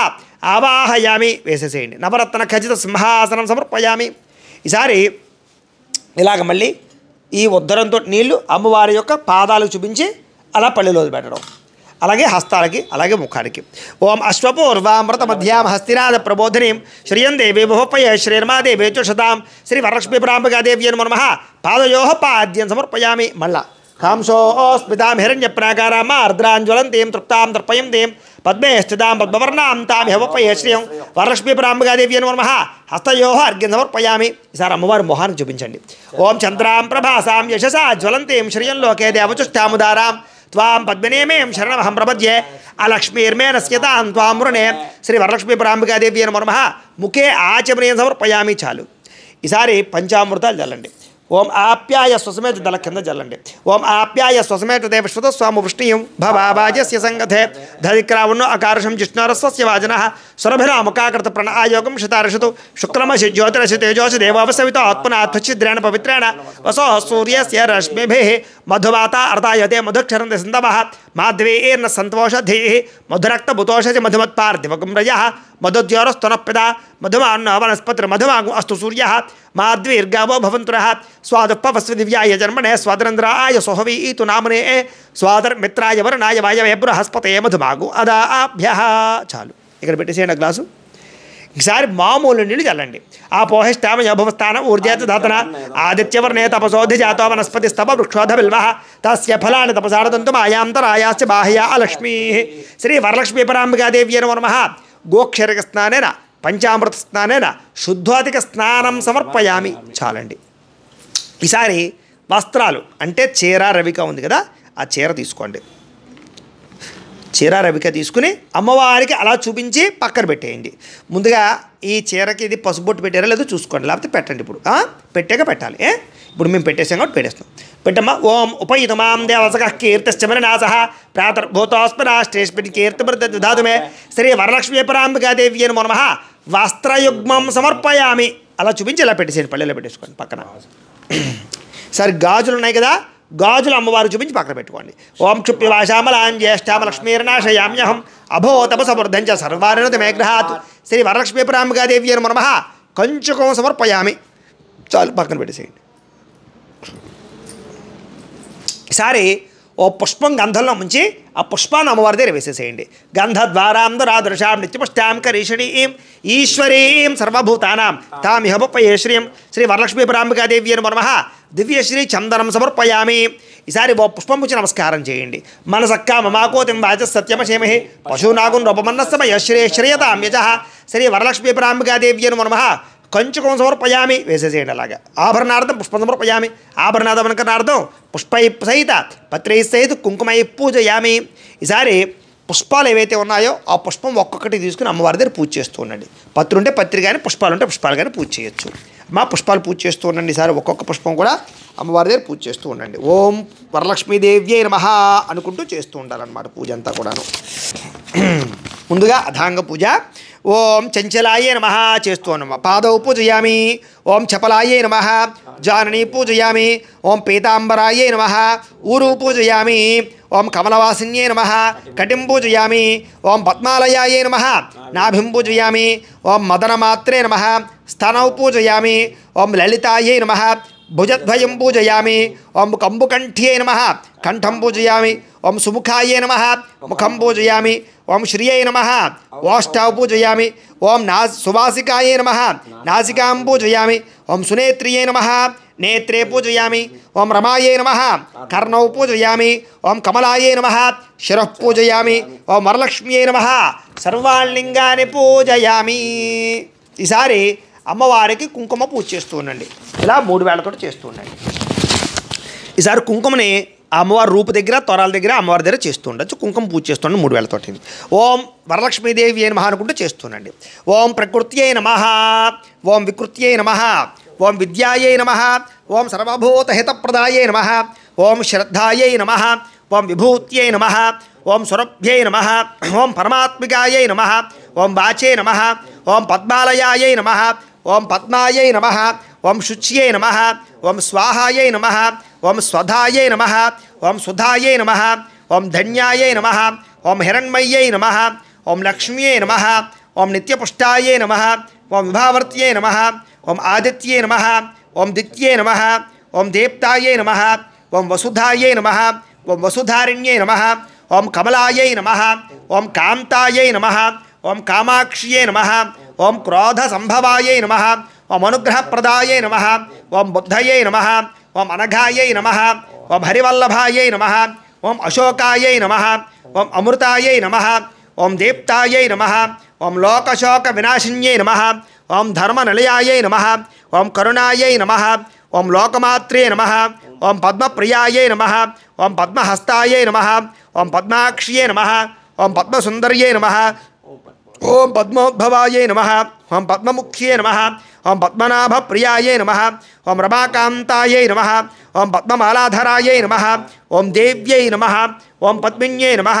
ఆవాహయామి వేసేసేయండి. నవరత్న ఖచ్చిత సింహాసనం సమర్పయామి. ఈసారి ఇలాగ మళ్ళీ ఈ ఉద్దరంతో నీళ్లు అమ్మవారి యొక్క పాదాలకు చూపించి అలా పళ్ళెలో పెట్టడం, అలాగే హస్తాలకి అలాగే ముఖానికి. ఓం అశ్వపూర్వామృత మధ్యాం హస్తినాద ప్రబోధినీం శ్రియం దేవి బహుపయ శ్రీర్మాదేవి చుషతాం శ్రీ వరలక్ష్మీ పరాంబికాదేవ్యై నమో నమః పాదయోః పాద్యం సమర్పయామి. మళ్ళా కాంసోస్మితాం హిరణ్యప్రాకారాం ఆర్ద్రాంజ్వలంతీం తృప్తాం తర్పయంతీం పద్మే స్థితాం పద్మవర్ణాం తాం హవపయ శ్రియం వరలక్ష్మీ పరాంబికాదేవ్యై నమో నమః హస్తయోః అర్ఘ్యం సమర్పయామి. ఈసారి అమ్మవారి మొహాన్ని చూపించండి. ఓం చంద్రాం ప్రభాసాం యశసా జ్వలంతీం శ్రియం లోకే దేవచుష్టాముదారాం త్వాం పద్మనేమేం శరణమహం ప్రపద్యే అలక్ష్మీర్మే నస్యతాం త్వాం మృణే శ్రీ వరలక్ష్మీ పరాంబికాదేవ్యై నమో నమః ముఖే ఆచమనీయం సమర్పయామి. చాలు. ఈసారి పంచామృతాలు చల్లండి. ఓం ఆప్యాయ స్వసమేత దళ కింద చల్లండి. ఓం ఆప్యాయ స్వసమేత దేవ శ్రుతస్వాము వృష్ణీయం భవాజస్య సంగతే ధరిక్రావుణ్ణో అకారుషం జిష్ణురస్వస్య వాజనః సురభిరాముకాకృత ప్రణాయోగం శతార్షతు శుక్రమశి జ్యోతిరసి తేజోసి దేవావసవితో ఆత్మనా త్వచ్చిద్రేణ పవిత్రేణ వసో సూర్యస్య రశ్మిభిః మధువాత అర్ధాయతే మధుక్షరంతి సింధవః మాధ్వేర్న సంతోషధీః మధురక్తభుతోషసి మధుమత్పార్థివగం రజః మధుద్యోరస్తునఃపిద మధుమాన్న వనస్పతిర్మధుమాగం అస్తు సూర్యః మాధ్వీర్గావో భవంతురః స్వాదుపవస్వి దివ్యాయ జన్మనే స్వాదరంధ్రాయ సోహవీతు నామనే స్వాదర్మిత్రాయ వరుణాయ వాయవే బృహస్పతే మధుమాగు అదాభ్యః. చాలు. ఇక్కడ పెట్టేసేయండి గ్లాసు. ఈసారి మామూలు నీళ్ళు చల్లండి. ఆ పోహిష్టామయోభవస్థాన ఊర్జేత ధాతన ఆదిత్యవర్ణే తపసోధి జాతో వనస్పతి స్తప వృక్షోధ బిల్వః తస్య ఫలాని తపసారదంతు మాయాంతరాయాశ్చ బాహ్యా లక్ష్మీ శ్రీ వరలక్ష్మీ పరాంబికాదేవ్యై నమో నమః గోక్షరిక స్నానేన పంచామృత స్నానేన శుద్ధోధిక స్నానం సమర్పయామి. చాలండి. ఈసారి వస్త్రాలు అంటే చీర రవిక ఉంది కదా, ఆ చీర తీసుకోండి. చీర రవిక తీసుకుని అమ్మవారికి అలా చూపించి పక్కన పెట్టేయండి. ముందుగా ఈ చీరకి ఇది పసుబొట్టు పెట్టారా లేదో చూసుకోండి, లేకపోతే పెట్టండి. ఇప్పుడు పెట్టాక పెట్టాలి. ఇప్పుడు మేము పెట్టేసాం కాబట్టి పెట్టేస్తాం. పెట్టమ్మా. ఓం ఉపయుతమాం దేవసక కీర్తిశ్చమననాశ ప్రాతర్భూతోస్మరాష్ట్రేష్మిటి కీర్తిమృతధాతుమే శ్రీ వరలక్ష్మీ పరాంబికాదేవ్యై నమో నమః వస్త్రయుగ్మం సమర్పయామి. అలా చూపించి ఇలా పెట్టేసేయండి. పల్లెలో పెట్టేసుకోండి పక్కన. సరే గాజులు ఉన్నాయి కదా, గాజులు అమ్మవారు చూపించి పక్కన పెట్టుకోండి. ఓం క్షుప్యవాశామలాం జ్యేష్ఠామ లక్ష్మీర్నాశయామ్యహం అభో తపసమృద్ధంచ సర్వారినత మేఘ్రహాత్ శ్రీ వరలక్ష్మీ పరాంబికాదేవ్యై నమో నమః కంచుకం సమర్పయామి. చాలు. పక్కన పెట్టేసేయండి. ఈసారి ఓ పుష్పం గంధంలో ముంచి ఆ పుష్పాన్ని అమ్మవారి దగ్గర వేసేసేయండి. గంధద్వారాంధరాదృశాం నిత్యపుష్టాం కరీషణీం ఈశ్వరీం సర్వభూతానాం తాం ఇహపయే శ్రీం శ్రీ వరలక్ష్మీ పరాంబికాదేవ్యై నమో నమః దివ్యశ్రీ చందనం సమర్పయామి. ఈసారి ఓ పుష్పం వచ్చి నమస్కారం చేయండి. మనసక్కా మమాకోతిం వాచ సత్యమశేమహి పశూనాగుం రూపమన్నస్తమయ శ్రేయతాం యజః శ్రీ వరలక్ష్మీ పరాంబికాదేవ్యై నమో నమః కంచుకం సమర్పయామి. వేసేసేయండి. అలాగా ఆభరణార్థం పుష్పం సమర్పయామి. ఆభరణాదమనకరణార్థం పుష్పై సహిత పత్రై సహిత కుంకుమై పూజయామి. ఈసారి పుష్పాలు ఏవైతే ఉన్నాయో ఆ పుష్పం ఒక్కొక్కటి తీసుకుని అమ్మవారి దగ్గర పూజ చేస్తూ ఉండండి. పత్రి ఉంటే పత్రి కానీ పుష్పాలు ఉంటే పుష్పాలు కానీ పూజ చేయొచ్చు. మా పుష్పాలు పూజ చేస్తూ ఉండండి. ఈసారి ఒక్కొక్క పుష్పం కూడా అమ్మవారి దగ్గర పూజ చేస్తూ ఉండండి. ఓం వరలక్ష్మీదేవ్యై నమః అనుకుంటూ చేస్తూ ఉండాలన్నమాట పూజ అంతా కూడాను. ముందుగా అధాంగ పూజ. ఓం చంచలాయే నమః చేస్తూ ఉన్నమా. పాదౌ పూజయామి. ఓం చపలాయే నమః జాననీ పూజయామి. ఓం పీతాంబరాయే నమః ఊరు పూజయామి. ఓం కమలవాసిన్యే నమః కటిం పూజయామి. ఓం పద్మాలయాయే నమః నాభిం పూజయామి. ఓం మదనమాత్రే నమః స్థనౌ పూజయామి. ఓం లలితాయే నమః భుజద్వయం పూజయామి. ఓం కంబుకంఠ్యై నమః కంఠం పూజయామి. ఓం సుముఖాయై నమః ముఖం పూజయామి. ఓం శ్రియై నమః ఓష్టావ్ పూజయామి. ఓం సువాసికాయై నమః నాసికాం పూజయామి. ఓం సునేత్రియై నమః నేత్రే పూజయామి. ఓం రమాయై నమః కర్ణౌ పూజయామి. ఓం కమలాయై నమః శిరః పూజయామి. ఓం వరలక్ష్మ్యై నమః సర్వాలింగాన్ని పూజయామి. ఈసారి అమ్మవారికి కుంకుమ పూజ చేస్తూ ఉండండి. ఇలా 3 వేళతో చేస్తూ ఉండండి. ఈసారి కుంకుమని ఆ అమ్మవారి రూపు దగ్గర తొరాల దగ్గర అమ్మవారి దగ్గర చేస్తూ ఉండొచ్చు. కుంకుమ పూజ చేస్తుండండి 3 వేళతోటి. ఓం వరలక్ష్మీదేవి నమః అనుకుంటూ చేస్తుండండి. ఓం ప్రకృత్యై నమః. ఓం వికృత్యై నమః. ఓం విద్యాయై నమః. ఓం సర్వభూతహితప్రదాయై నమః. ఓం శ్రద్ధాయై నమః. ఓం విభూత్యై నమః. ఓం సురభ్యై నమః. ఓం పరమాత్మికాయై నమః. ఓం వాచే నమః. ఓం పద్మాలయాయై నమః. ఓం పద్మాయై నమః. ఓం శుచ్యై నమః. ఓం స్వాహాయై నమః. ఓం స్వధాయై నమః. ఓం సుధాయై నమః. ఓం ధన్యాయై నమః. ఓం హిరణ్మయ్యై నమః. ఓం లక్ష్మ్యై నమః. ఓం నిత్యపుష్టాయై నమః. ఓం విభావర్త్యై నమః. ఓం ఆదిత్యై నమః. ఓం దిత్యై నమః. ఓం దేప్తాయై నమః. ఓం వసుధాయై నమః. ఓం వసుధారిణ్యై నమః. ఓం కమలాయై నమః. ఓం కాంతాయై నమః. ఓం కామాక్ష్యై నమః. ఓం క్రోధ సంభవాయై నమః. ఓం అనుగ్రహప్రదాయై నమః. ఓం బుద్ధయై నమః. ఓం అనఘాయై నమః. ఓం హరివల్లభాయై నమః. ఓం అశోకాయై నమః. ఓం అమృతాయై నమః. ఓం దీప్తాయై నమః. ఓం లోకశోక వినాశిన్యై నమః. ఓం ధర్మనిలయాయై నమః. ఓం కరుణాయై నమః. ఓం లోకమాత్రే నమః. ఓం పద్మప్రియాయై నమః. ఓం పద్మహస్తాయై నమః. ఓం పద్మాక్ష్యై నమః. ఓం పద్మసుందర్యై నమః. ఓం పద్మోద్భవాయై నమః. ఓం పద్మముఖ్యై నమః. ఓం పద్మనాభప్రియాయై నమః. ఓం రమాకాంతాయై నమః. ఓం పద్మమాలాధరాయై నమః. ఓం దేవ్యై నమః. ఓం పద్మిన్యై నమః.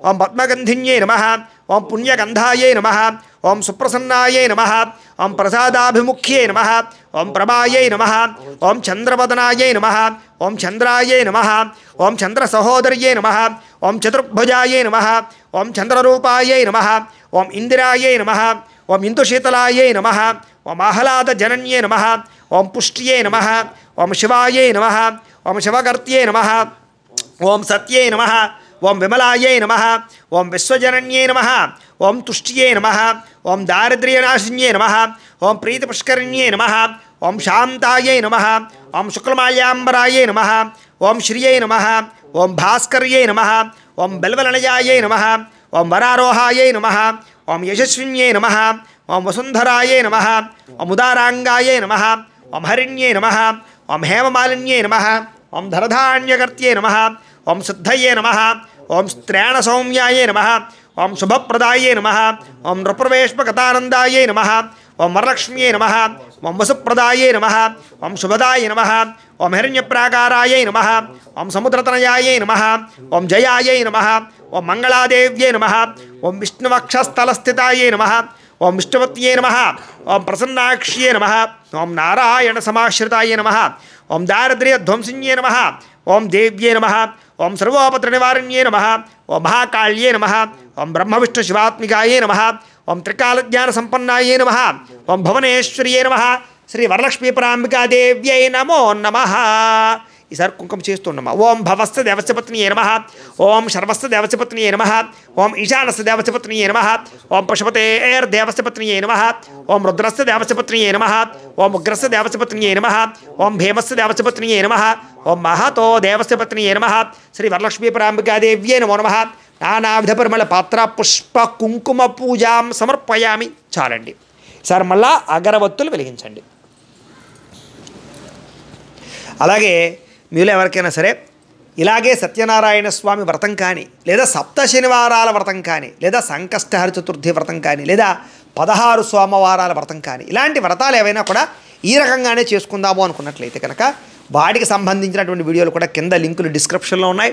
ఓం పద్మగంధిన్యై నమః. ఓం పుణ్యగంధాయై నమః. ఓం సుప్రసన్నాయై నమః. ఓం ప్రసాదాభిముఖ్యై నమః. ఓం ప్రభాయై నమః. ఓం చంద్రవదనాయై నమః. ఓం చంద్రాయై నమః. ఓం చంద్రసహోదర్యై నమః. ఓం చతుర్భుజాయై నమః. ఓం చంద్రరూపాయై నమః. ఓం ఇందిరాయై నమః. ఓం ఇందుశీతలాయై నమః. ఓం ఆహ్లాదజనన్యై నమః. ఓం పుష్ట్యై నమః. ఓం శివాయై నమః. ఓం శివకర్త్యై నమః. ఓం సత్యై నమః. ఓం విమలాయై నమః. ఓం విశ్వజనన్యై నమః. ఓం తుష్ట్యై నమః. ఓం దారిద్ర్యనాశిన్యై నమః. ఓం ప్రీతిపుష్కరిణ్యై నమః. ఓం శాంతాయై నమః. ఓం శుక్లమాల్యాంబరాయై నమః. ఓం శ్రియై నమః. ఓం భాస్కర్యై నమః. ఓం బల్వలనయాయై నమః. ఓం వరారోహాయై నమః. ఓం యశస్విన్యై నమః. ఓం వసుంధరాయై నమః. ఓం ఉదారాంగాయై నమః. ఓం హరిణ్యై నమః. ఓం హేమమాలిన్యై నమః. ఓం ధరధాన్యకర్త్యై నమః. ఓం శుద్ధయే నమః. ఓం త్రేణసౌమ్యాయై నమః. ఓం శుభప్రదాయై నమః. ఓం నృప్రవేష్మకతానందాయై నమః. ఓం వరలక్ష్మ్యై నమః. ఓం వసుప్రదాయై నమః. ఓం శుభదాయ నమః. ఓం హిరణ్యప్రాకారాయై నమః. ఓం సముద్రతనయాయై నమః. ఓం జయాయై నమః. ఓం మంగళాదేవ్యై నమః. ఓం విష్ణువక్షస్థలస్థితాయై నమః. ఓం విష్ణువత్యై నమః. ఓం ప్రసన్నాక్ష్యై నమః. ఓం నారాయణ సమాశ్రితాయై నమః. ఓం దారిద్ర్యధ్వంసిన్యై నమః. ఓం దేవ్యై నమః. ఓం సర్వోపత్రనివారిణ్యై నమః. ఓం మహాకాళ్యై నమః. ఓం బ్రహ్మవిష్ణు శివాత్మికాయై నమః. ఓం త్రికాలజ్ఞానసంపన్నాయై నమః. ఓం భువనేశ్వర్యై నమః. శ్రీ వరలక్ష్మీ పరాంబికాదేవ్యై నమో నమః. ఈసారి కుంకుమ చేస్తుండమ్మా. ఓం భవస్థ దేవస్యపత్నియే నమః. ఓం శర్వస్థ దేవస్యపత్నియే నమః. ఓం ఈశానస్థ దేవస్యపత్నియే నమః. ఓం పశుపతేర్దేవస్యపత్నియే నమః. ఓం రుద్రస్థ దేవస్యపత్నియే నమః. ఓం ఉగ్రస్థ దేవస్యపత్నియే నమః. ఓం భీమస్థ దేవస్యపత్నియే నమః. ఓం మహతో దేవస్యపత్నియే నమః. శ్రీ వరలక్ష్మీ పరాంబికాదేవ్యై నమో నమః. నానావిధ పరిమళ పాత్ర పుష్ప కుంకుమ పూజాం సమర్పయామి. చాలండి. సార్ మళ్ళా అగరవత్తులు వెలిగించండి. అలాగే మీలో ఎవరికైనా సరే ఇలాగే సత్యనారాయణ స్వామి వ్రతం కానీ, లేదా సప్త శనివారాల వ్రతం కానీ, లేదా సంకష్టహర చతుర్థి వ్రతం కానీ, లేదా 16 సోమవారాల వ్రతం కానీ, ఇలాంటి వ్రతాలు ఏవైనా కూడా ఈ రకంగానే చేసుకుందాము అనుకున్నట్లయితే కనుక వాటికి సంబంధించినటువంటి వీడియోలు కూడా కింద లింకులు డిస్క్రిప్షన్లో ఉన్నాయి.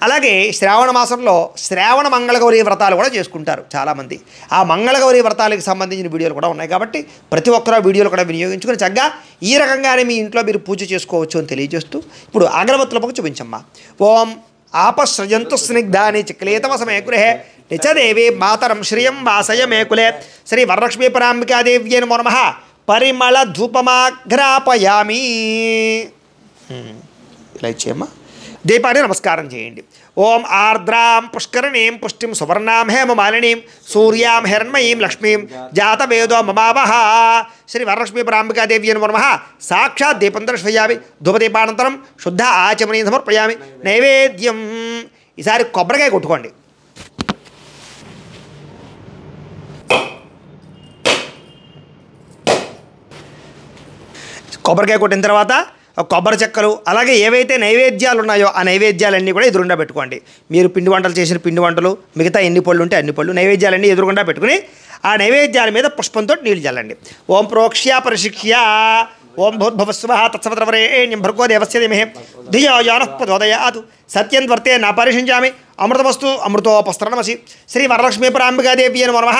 అలాగే శ్రావణ మాసంలో శ్రావణ మంగళగౌరి వ్రతాలు కూడా చేసుకుంటారు చాలామంది. ఆ మంగళగౌరి వ్రతాలకు సంబంధించిన వీడియోలు కూడా ఉన్నాయి. కాబట్టి ప్రతి ఒక్కరూ వీడియోలు కూడా వినియోగించుకుని చక్కగా ఈ రకంగానే మీ ఇంట్లో మీరు పూజ చేసుకోవచ్చు అని తెలియజేస్తూ ఇప్పుడు అగరబత్తుల పక్క చూపించమ్మా. ఓం ఆపశ్రయంతు స్నిగ్ధాని చిక్లేతమసమే గృహే నిచదేవి మాతరం శ్రియం వాసయ మేకులే. శ్రీ వరలక్ష్మీ పరాంబికాదేవ్యై నమో నమః. పరిమళ ధూపమాఘ్రాపయామి. ఇలా ఇచ్చేయమ్మా. దీపాన్ని నమస్కారం చేయండి. ఓం ఆర్ద్రాం పుష్కరణీం పుష్టిం సువర్ణాం హేమమాలినీం సూర్యాం హిరణ్మయీం లక్ష్మీం జాతవేదో మమావహ. శ్రీ వరలక్ష్మీ పరాంబికాదేవి నమః. సాక్షాత్ దీపం దర్శయామి. ధూపదీపానంతరం శుద్ధ ఆచమనీయం సమర్పయామి. నైవేద్యం. ఈసారి కొబ్బరికాయ కొట్టుకోండి. కొబ్బరికాయ కొట్టిన తర్వాత కొబ్బరి చెక్కలు అలాగే ఏవైతే నైవేద్యాలు ఉన్నాయో ఆ నైవేద్యాలన్నీ కూడా ఎదురుగుండా పెట్టుకోండి. మీరు పిండి వంటలు చేసిన పిండి వంటలు మిగతా ఎన్ని పళ్ళు ఉంటే అన్ని పళ్ళు నైవేద్యాలన్నీ ఎదురుగుండా పెట్టుకుని ఆ నైవేద్యాల మీద పుష్పంతో నీళ్ళు చల్లండి. ఓం ప్రోక్ష్య పరిశిక్ష్య ఓం భూర్భువస్సువః తత్సవితుర్వరేణ్యం భర్గో దేవస్య ధీమహి ధియో యో నః ప్రచోదయాత్. సత్యం వర్తే నా పరిశించామి అమృతమస్తు అమృతోపస్తరణమసి. శ్రీ వరలక్ష్మీ పరాంబికాదేవి నమః.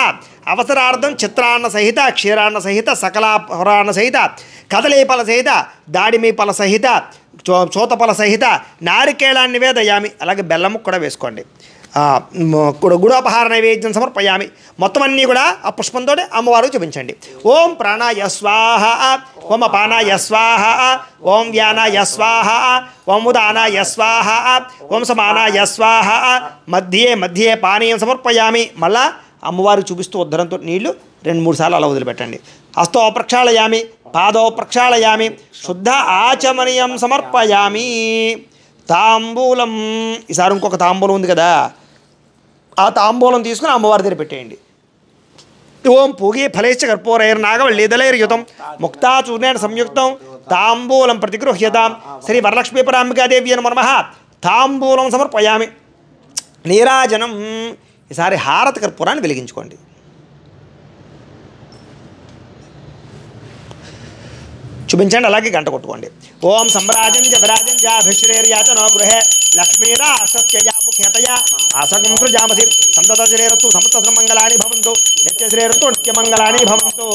అవసరార్థం చిత్రాన్న సహిత క్షీరాన్న సహిత సకలాపురాణ సహిత కదలీఫల సహిత దాడిమీ ఫల సహిత చోతఫల సహిత నారికేళాన్ని నివేదయామి. అలాగే బెల్లము కూడా వేసుకోండి. గుడోపహార నైవేద్యం సమర్పయామి. మొత్తం అన్నీ కూడా ఆ పుష్పంతో అమ్మవారు చూపించండి. ఓం ప్రాణాయ స్వాహ ఓం అపానాయ స్వాహ ఓం వ్యానాయ స్వాహ ఓం ఉదానాయ స్వాహ ఓం సమానాయ స్వాహ. మధ్యే మధ్యే పానీయం సమర్పయామి. మళ్ళా అమ్మవారికి చూపిస్తూ ఉద్ధరంతో నీళ్లు 2-3 సార్లు అలా వదిలిపెట్టండి. హస్తో ప్రక్షాళయామి పాదో ప్రక్షాళయామి శుద్ధ ఆచమనీయం సమర్పయామి. తాంబూలం. ఈసారి ఇంకొక తాంబూలం ఉంది కదా, ఆ తాంబూలం తీసుకుని అమ్మవారి దగ్గర పెట్టేయండి. ఓం పూగే ఫలైశ్చ కర్పూరైర్నాగవల్లీదలైర్యుతం ముక్తాచూర్ణేన సంయుక్తం తాంబూలం ప్రతిగృహ్యతాం. శ్రీ వరలక్ష్మీ పరాంబికాదేవి నమః. తాంబూలం సమర్పయామి. నీరాజనం. ఈసారి హారతి కర్పూరాన్ని వెలిగించుకోండి. చూపించండి. అలాగే గంట కొట్టుకోండి. ఓం సంభ్రాజం జవరాజం జాభిశ్రేర్యాచనో గృహే లక్ష్మీరాష్టస్యయా ముఖ్యతయా ఆసకం సృజామసి. సంతతశ్రేరస్తు సమస్తమంగళాని భవంతు నిత్యశ్రేరస్తు నిత్యమంగళాని భవంతు.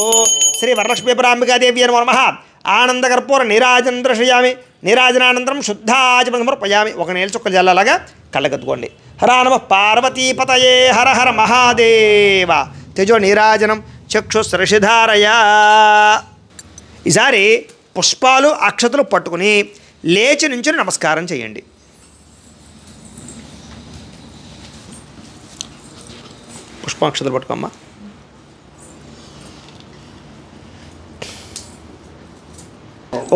శ్రీ వరలక్ష్మీ పరాంబికాదేవి నమః. ఆనందకర్పూర నీరాజనం దర్శయామి. నీరాజనానంతరం శుద్ధాచమనం సమర్పయామి. ఒక నీళ్ళ చుక్క జల్లలాగా కళ్ళగత్తుకోండి. హర నమః పార్వతీపతయే హర హర మహాదేవ. తేజో నీరాజనం చక్షుశ్రషిధారయా. ఈసారి పుష్పాలు అక్షతలు పట్టుకుని లేచి నుంచి నమస్కారం చేయండి. పుష్పాక్షతలు పట్టుకోమ్మా.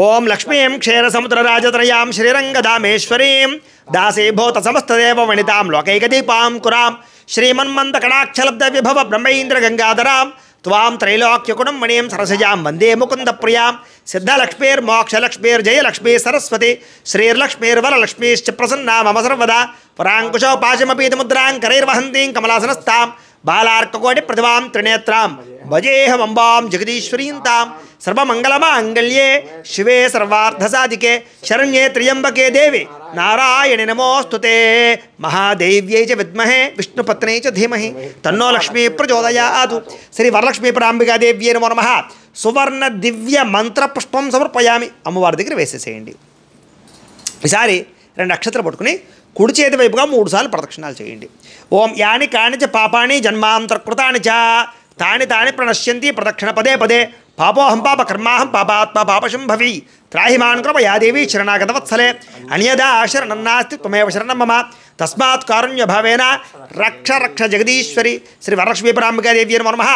ఓం లక్ష్మీం క్షీరసముద్రరాజత్రయాం శ్రీరంగధామేశ్వరీం దాసీభూత సమస్తదేవ వనితాం లోకైకదీపాం కురాం శ్రీమన్మంతకటాక్షలబ్ధ విభవ బ్రహ్మైంద్ర గంగాధరాం త్వాం త్రైలోక్యకుణం మణిం సరసజాం వందే ముకుంద ప్రియాం. సిద్ధలక్ష్మీర్మోక్షలక్ష్మీర్జయలక్ష్మీ సరస్వతి శ్రీర్లక్ష్మీర్వరలక్ష్మీశ్చ ప్రసన్నా మమ సర్వదా. పరాంకుశో పాశమపీతముద్రాంకరైర్వహంతీం కమలాసనస్తాం బాలార్కకోటి ప్రతిభాం త్రినేత్రాం భజేహమంబాం జగదీశ్వరీం తాం. సర్వమంగళమాంగళ్యే శివే సర్వార్థసాధికే శరణ్యే త్ర్యంబకే దేవి నారాయణి నమోస్తుతే. మహాదేవ్యై చ విద్మహే విష్ణుపత్న్యై చ ధీమహి తన్నో లక్ష్మీ ప్రచోదయాత్. శ్రీ వరలక్ష్మీ పరాంబికాదేవ్యై నమః. సువర్ణ దివ్య మంత్ర పుష్పం సమర్పయామి. అమ్మవారి దగ్గర వేసేసేయండి. ఈసారి 2 అక్షతలు పట్టుకుని కుడి చేతి వైపుగా 3 సార్లు ప్రదక్షిణాలు చేయండి. ఓం యాని కాని చ పాపాని జన్మాంతర్కృతాని చ తాని తాని ప్రణశ్యంతి ప్రదక్షిణ పదే పదే. పాపోహం పాప కర్మాహం పాపాత్మ పాపశంభవి త్రాహిమాన్ కృపయాదేవి శరణాగతవత్సలే. అన్యదా శరణన్నాస్తి త్వమేవ శరణం మమ తస్మాత్ కారుణ్యభావేన రక్ష రక్ష జగదీశ్వరి. శ్రీ వరలక్ష్మీ పరాంబికాదేవి నమః.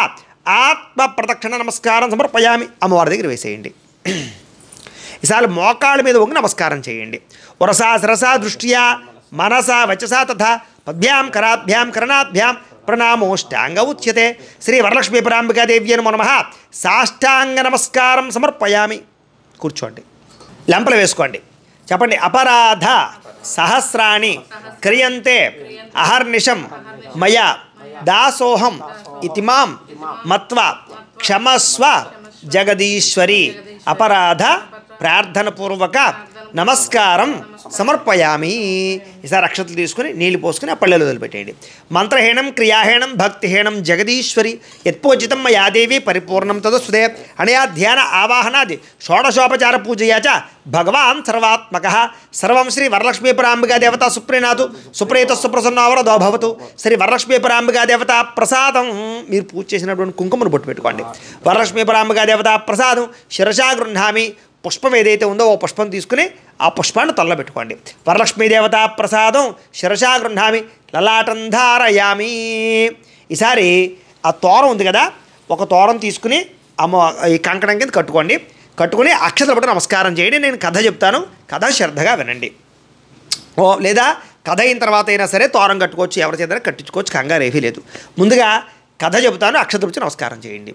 ఆత్మ ప్రదక్షిణ నమస్కారం సమర్పయామి. అమ్మవారి దగ్గర వేసేయండి. ఈసారి మోకాళ్ళ మీద వంగి నమస్కారం చేయండి. వరసా శిరసా దృష్ట్యా మనసా వచసా తథా పద్భ్యాం కరాభ్యాం కరణాభ్యాం ప్రణామోష్టాంగ ఉచ్యతే. శ్రీ వరలక్ష్మీ పరాంబికాదేవి నమః. సాష్టాంగ నమస్కారం సమర్పయామి. కూర్చోండి. లెంపలు వేసుకోండి. చెప్పండి. అపరాధ సహస్రాణి క్రియంతే అహర్నిశం మయా దాసోహం ఇతిమాం మత్వ క్షమస్వ జగదీశ్వరి. అపరాధ ప్రార్థనపూర్వక నమస్కారం సమర్పయామి. ఈసారి అక్షతలు తీసుకుని నీళ్లు పోసుకుని ఆ పళ్ళెలు వదిలిపెట్టేయండి. మంత్రహీనం క్రియాహీనం భక్తిహీనం జగదీశ్వరి యత్పూజితం మయాదేవి పరిపూర్ణం తదస్సుదే అనయా ధ్యాన ఆవాహనాది షోడశోపచార పూజయా చ భగవాన్ సర్వాత్మక సర్వం శ్రీ వరలక్ష్మీపరాంబికా దేవత సుప్రీనాథు సుప్రీత సుప్రసన్నోవరదో భవతు. శ్రీ వరలక్ష్మీపరాంబికా దేవత ప్రసాదం మీరు పూజ చేసినటువంటి కుంకుమను బొట్టు పెట్టుకోండి. వరలక్ష్మీపరాంబికా దేవత ప్రసాదం శిరసా గృహ్ణామి. పుష్పం ఏదైతే ఉందో ఓ పుష్పం తీసుకుని ఆ పుష్పాన్ని తల్ల పెట్టుకోండి. వరలక్ష్మీదేవత ప్రసాదం శిరసా గృహ్ణామి లలాటం ధారయామి. ఈసారి ఆ తోరం ఉంది కదా, ఒక తోరం తీసుకుని ఈ కంకణం కింద కట్టుకొని అక్షతలు పట్టు నమస్కారం చేయండి. నేను కథ చెప్తాను, కథ శ్రద్ధగా వినండి. లేదా కథ అయిన తర్వాత అయినా సరే తోరం కట్టుకోవచ్చు, ఎవరి చేత కట్టించుకోవచ్చు, కంగారు ఏమీ లేదు. ముందుగా కథ చెబుతాను, అక్షతలు వచ్చి నమస్కారం చేయండి.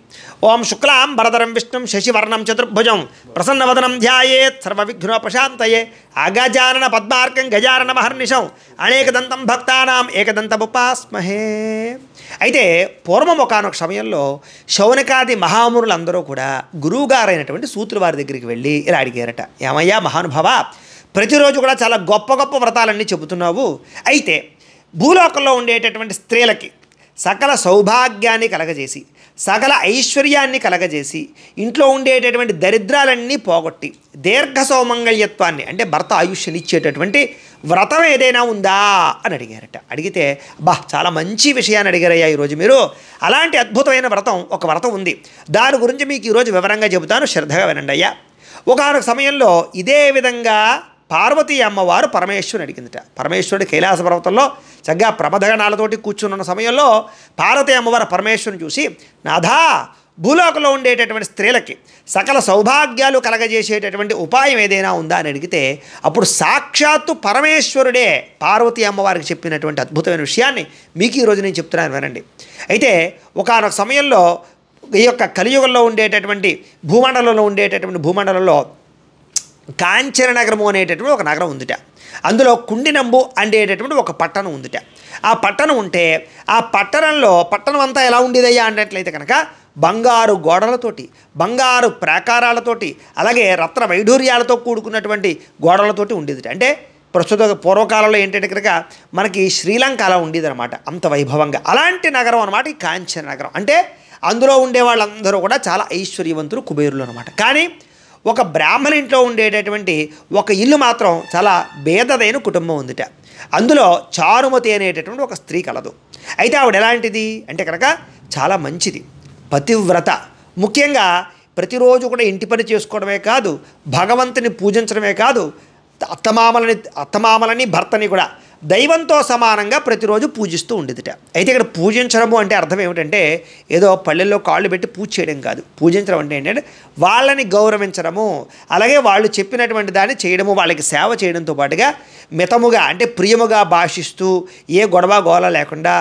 ఓం శుక్లాం భరధరం విష్ణుం శశివర్ణం చతుర్భుజం ప్రసన్నవదనం ధ్యాయేత్ సర్వవిఘ్నోపశాంతయే అగజానన పద్మార్కం గజానన మహర్నిశం అనేకదంతం భక్తానాం ఏకదంతముపాస్మహే. అయితే పూర్వం ఒకానొక సమయంలో శౌనకాది మహామునులందరూ కూడా గురువుగారైనటువంటి సూతుల వారి దగ్గరికి వెళ్ళి ఇలా అడిగారట, ఏమయ్యా మహానుభావ, ప్రతిరోజు కూడా చాలా గొప్ప గొప్ప వ్రతాలన్నీ చెబుతున్నావు, అయితే భూలోకంలో ఉండేటటువంటి స్త్రీలకి సకల సౌభాగ్యాన్ని కలగజేసి సకల ఐశ్వర్యాన్ని కలగజేసి ఇంట్లో ఉండేటటువంటి దరిద్రాలన్నీ పోగొట్టి దీర్ఘ సౌమంగళ్యత్వాన్ని అంటే భర్త ఆయుష్ని ఇచ్చేటటువంటి వ్రతం ఏదైనా ఉందా అని అడిగారట. అడిగితే చాలా మంచి విషయాన్ని అడిగారయ్యా ఈరోజు మీరు. అలాంటి అద్భుతమైన ఒక వ్రతం ఉంది, దాని గురించి మీకు ఈరోజు వివరంగా చెబుతాను, శ్రద్ధగా వినండి అయ్యా. ఒకనొక సమయంలో ఇదే విధంగా పార్వతీ అమ్మవారు పరమేశ్వరుని అడిగిందట. పరమేశ్వరుడు కైలాస పర్వతంలో చక్కగా ప్రమదగణాలతోటి కూర్చున్న సమయంలో పార్వతీ అమ్మవారు పరమేశ్వరుని చూసి, నాథా, భూలోకంలో ఉండేటటువంటి స్త్రీలకి సకల సౌభాగ్యాలు కలగజేసేటటువంటి ఉపాయం ఏదైనా ఉందా అని అడిగితే అప్పుడు సాక్షాత్తు పరమేశ్వరుడే పార్వతీ అమ్మవారికి చెప్పినటువంటి అద్భుతమైన విషయాన్ని మీకు ఈరోజు నేను చెప్తున్నాను వినండి. అయితే ఒకానొక సమయంలో ఈ యొక్క కలియుగంలో ఉండేటటువంటి భూమండలంలో కాంచన నగరము అనేటటువంటి ఒక నగరం ఉందిట. అందులో కుండినంబు అనేటటువంటి ఒక పట్టణం ఉందిట. ఆ పట్టణం ఉంటే ఆ పట్టణం అంతా ఎలా ఉండేదయ్యా అన్నట్లయితే కనుక బంగారు గోడలతోటి, బంగారు ప్రాకారాలతోటి, అలాగే రత్న వైఢూర్యాలతో కూడుకున్నటువంటి గోడలతోటి ఉండేదిట. అంటే పూర్వకాలంలో ఏంటంటే కనుక మనకి శ్రీలంక అలా ఉండేది అనమాట, అంత వైభవంగా. అలాంటి నగరం అనమాట ఈ కాంచన నగరం. అంటే అందులో ఉండే వాళ్ళందరూ కూడా చాలా ఐశ్వర్యవంతులు, కుబేరులు అనమాట. కానీ ఒక బ్రాహ్మణ ఇంట్లో ఉండేటటువంటి ఒక ఇల్లు మాత్రం చాలా భేదదైన కుటుంబం ఉందిట. అందులో చారుమతి అనేటటువంటి ఒక స్త్రీ కలదు. అయితే ఆవిడ ఎలాంటిది అంటే కనుక చాలా మంచిది, పతివ్రత. ముఖ్యంగా ప్రతిరోజు కూడా ఇంటి పని చేసుకోవడమే కాదు, భగవంతుని పూజించడమే కాదు, అత్తమామలని భర్తని కూడా దైవంతో సమానంగా ప్రతిరోజు పూజిస్తూ ఉండేదిట. అయితే ఇక్కడ పూజించడము అంటే అర్థం ఏమిటంటే ఏదో పల్లెల్లో కాళ్ళు పెట్టి పూజ చేయడం కాదు. పూజించడం అంటే ఏంటంటే వాళ్ళని గౌరవించడము, అలాగే వాళ్ళు చెప్పినటువంటి దాన్ని చేయడము, వాళ్ళకి సేవ చేయడంతో పాటుగా మితముగా అంటే ప్రియముగా భాషిస్తూ ఏ గొడవ గోల లేకుండా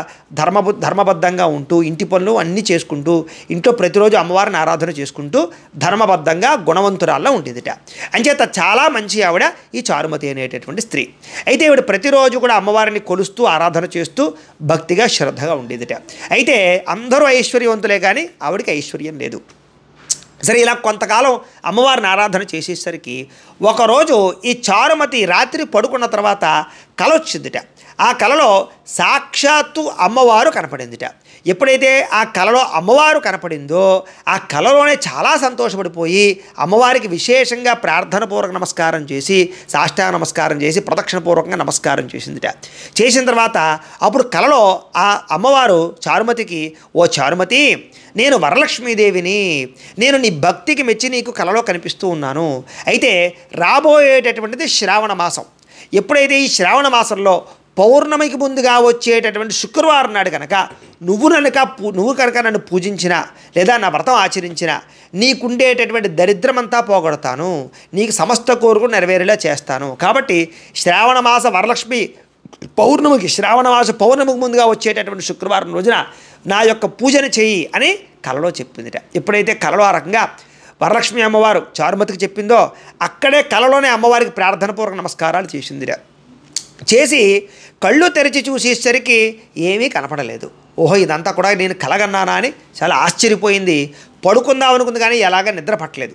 ధర్మబద్ధంగా ఉంటూ ఇంటి పనులు అన్నీ చేసుకుంటూ ఇంట్లో ప్రతిరోజు అమ్మవారిని ఆరాధన చేసుకుంటూ ధర్మబద్ధంగా గుణవంతురాల్లో ఉండేదిట. అంచేత చాలా మంచి ఆవిడ ఈ చారుమతి అనేటటువంటి స్త్రీ. అయితే ఆవిడ ప్రతిరోజు కూడా అమ్మవారిని కొలుస్తూ ఆరాధన చేస్తూ భక్తిగా శ్రద్ధగా ఉండేదిట. అయితే అందరూ ఐశ్వర్యవంతులే కానీ ఆవిడికి ఐశ్వర్యం లేదు. సరే, ఇలా కొంతకాలం అమ్మవారిని ఆరాధన చేసేసరికి ఒకరోజు ఈ చారుమతి రాత్రి పడుకున్న తర్వాత కల వచ్చిందిట. ఆ కలలో సాక్షాత్తు అమ్మవారు కనపడిందిట. ఎప్పుడైతే ఆ కలలో అమ్మవారు కనపడిందో ఆ కలలోనే చాలా సంతోషపడిపోయి అమ్మవారికి విశేషంగా ప్రార్థనపూర్వక నమస్కారం చేసి సాష్టాంగ నమస్కారం చేసి ప్రదక్షిణపూర్వకంగా నమస్కారం చేసిందిట. చేసిన తర్వాత అప్పుడు కలలో ఆ అమ్మవారు చారుమతికి, ఓ చారుమతి, నేను వరలక్ష్మీదేవిని, నేను నీ భక్తికి మెచ్చి నీకు కలలో కనిపిస్తూ ఉన్నాను. అయితే రాబోయేటటువంటిది శ్రావణ మాసం. ఎప్పుడైతే ఈ శ్రావణ మాసంలో పౌర్ణమికి ముందుగా వచ్చేటటువంటి శుక్రవారం నాడు కనుక నువ్వు కనుక నన్ను పూజించినా లేదా నా వ్రతం ఆచరించినా నీకుండేటటువంటి దరిద్రమంతా పోగొడతాను, నీకు సమస్త కోరికలు నెరవేరేలా చేస్తాను. కాబట్టి శ్రావణమాస వరలక్ష్మి శ్రావణమాస పౌర్ణమికి ముందుగా వచ్చేటటువంటి శుక్రవారం రోజున నా యొక్క పూజను చెయ్యి అని కలలో చెప్పిందిట. ఎప్పుడైతే కలలో ఆ రకంగా వరలక్ష్మి అమ్మవారు చారుమతికి చెప్పిందో అక్కడే కలలోనే అమ్మవారికి ప్రార్థనపూర్వక నమస్కారాలు చేసిందిట. చేసి కళ్ళు తెరిచి చూసేసరికి ఏమీ కనపడలేదు. ఓహో, ఇదంతా కూడా నేను కలగన్నానా అని చాలా ఆశ్చర్యపోయింది. పడుకుందాం అనుకుంది కానీ ఎలాగ నిద్ర పట్టలేదు.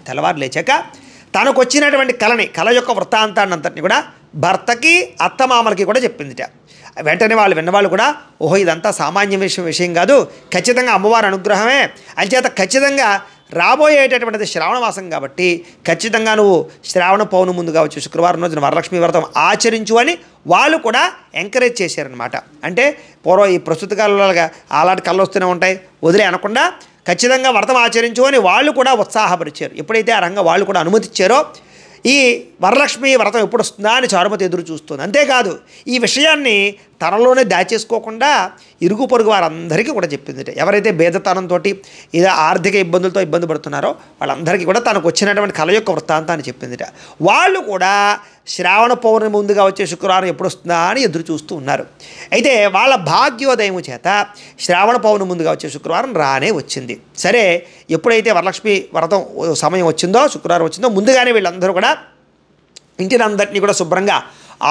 తెల్లవారు లేచాక తనకు వచ్చినటువంటి కళ యొక్క వృత్తాంతాన్ని అంతటిని కూడా భర్తకి అత్తమామలకి కూడా చెప్పిందిట. వెంటనే వాళ్ళు విన్నవాళ్ళు కూడా ఓహో ఇదంతా సామాన్య విషయం కాదు, ఖచ్చితంగా అమ్మవారి అనుగ్రహమే, అంచేత ఖచ్చితంగా రాబోయేటటువంటిది శ్రావణ మాసం కాబట్టి ఖచ్చితంగా నువ్వు శ్రావణ పౌర్ణమి ముందు కావచ్చు శుక్రవారం రోజున వరలక్ష్మి వ్రతం ఆచరించు అని వాళ్ళు కూడా ఎంకరేజ్ చేశారనమాట. అంటే పూర్వం ఈ ప్రస్తుత కాలంలోగా అలాంటి కళ్ళు వస్తూనే ఉంటాయి వదిలే అనకుండా ఖచ్చితంగా వ్రతం ఆచరించు అని వాళ్ళు కూడా ఉత్సాహపరిచారు. ఎప్పుడైతే ఆ రంగం వాళ్ళు కూడా అనుమతి ఇచ్చారో ఈ వరలక్ష్మి వ్రతం ఎప్పుడు వస్తుందా అని చారుమతి ఎదురు చూస్తుంది. అంతేకాదు ఈ విషయాన్ని తనలోనే దాచేసుకోకుండా ఇరుగు పొరుగు వారందరికీ కూడా చెప్పింది. ఎవరైతే భేదతనంతో ఇలా ఆర్థిక ఇబ్బందులతో ఇబ్బంది పడుతున్నారో వాళ్ళందరికీ కూడా తనకు వచ్చినటువంటి కళ యొక్క వృత్తాంతాన్ని చెప్పింది. వాళ్ళు కూడా శ్రావణ పౌర్ణమి ముందుగా వచ్చే శుక్రవారం ఎప్పుడు వస్తుందా అని ఎదురు చూస్తూ ఉన్నారు. అయితే వాళ్ళ భాగ్యోదయం చేత శ్రావణ పౌర్ణమి ముందుగా వచ్చే శుక్రవారం రానే వచ్చింది. సరే ఎప్పుడైతే వరలక్ష్మి వ్రతం సమయం వచ్చిందో శుక్రవారం వచ్చిందో ముందుగానే వీళ్ళందరూ కూడా ఇంటినందరినీ కూడా శుభ్రంగా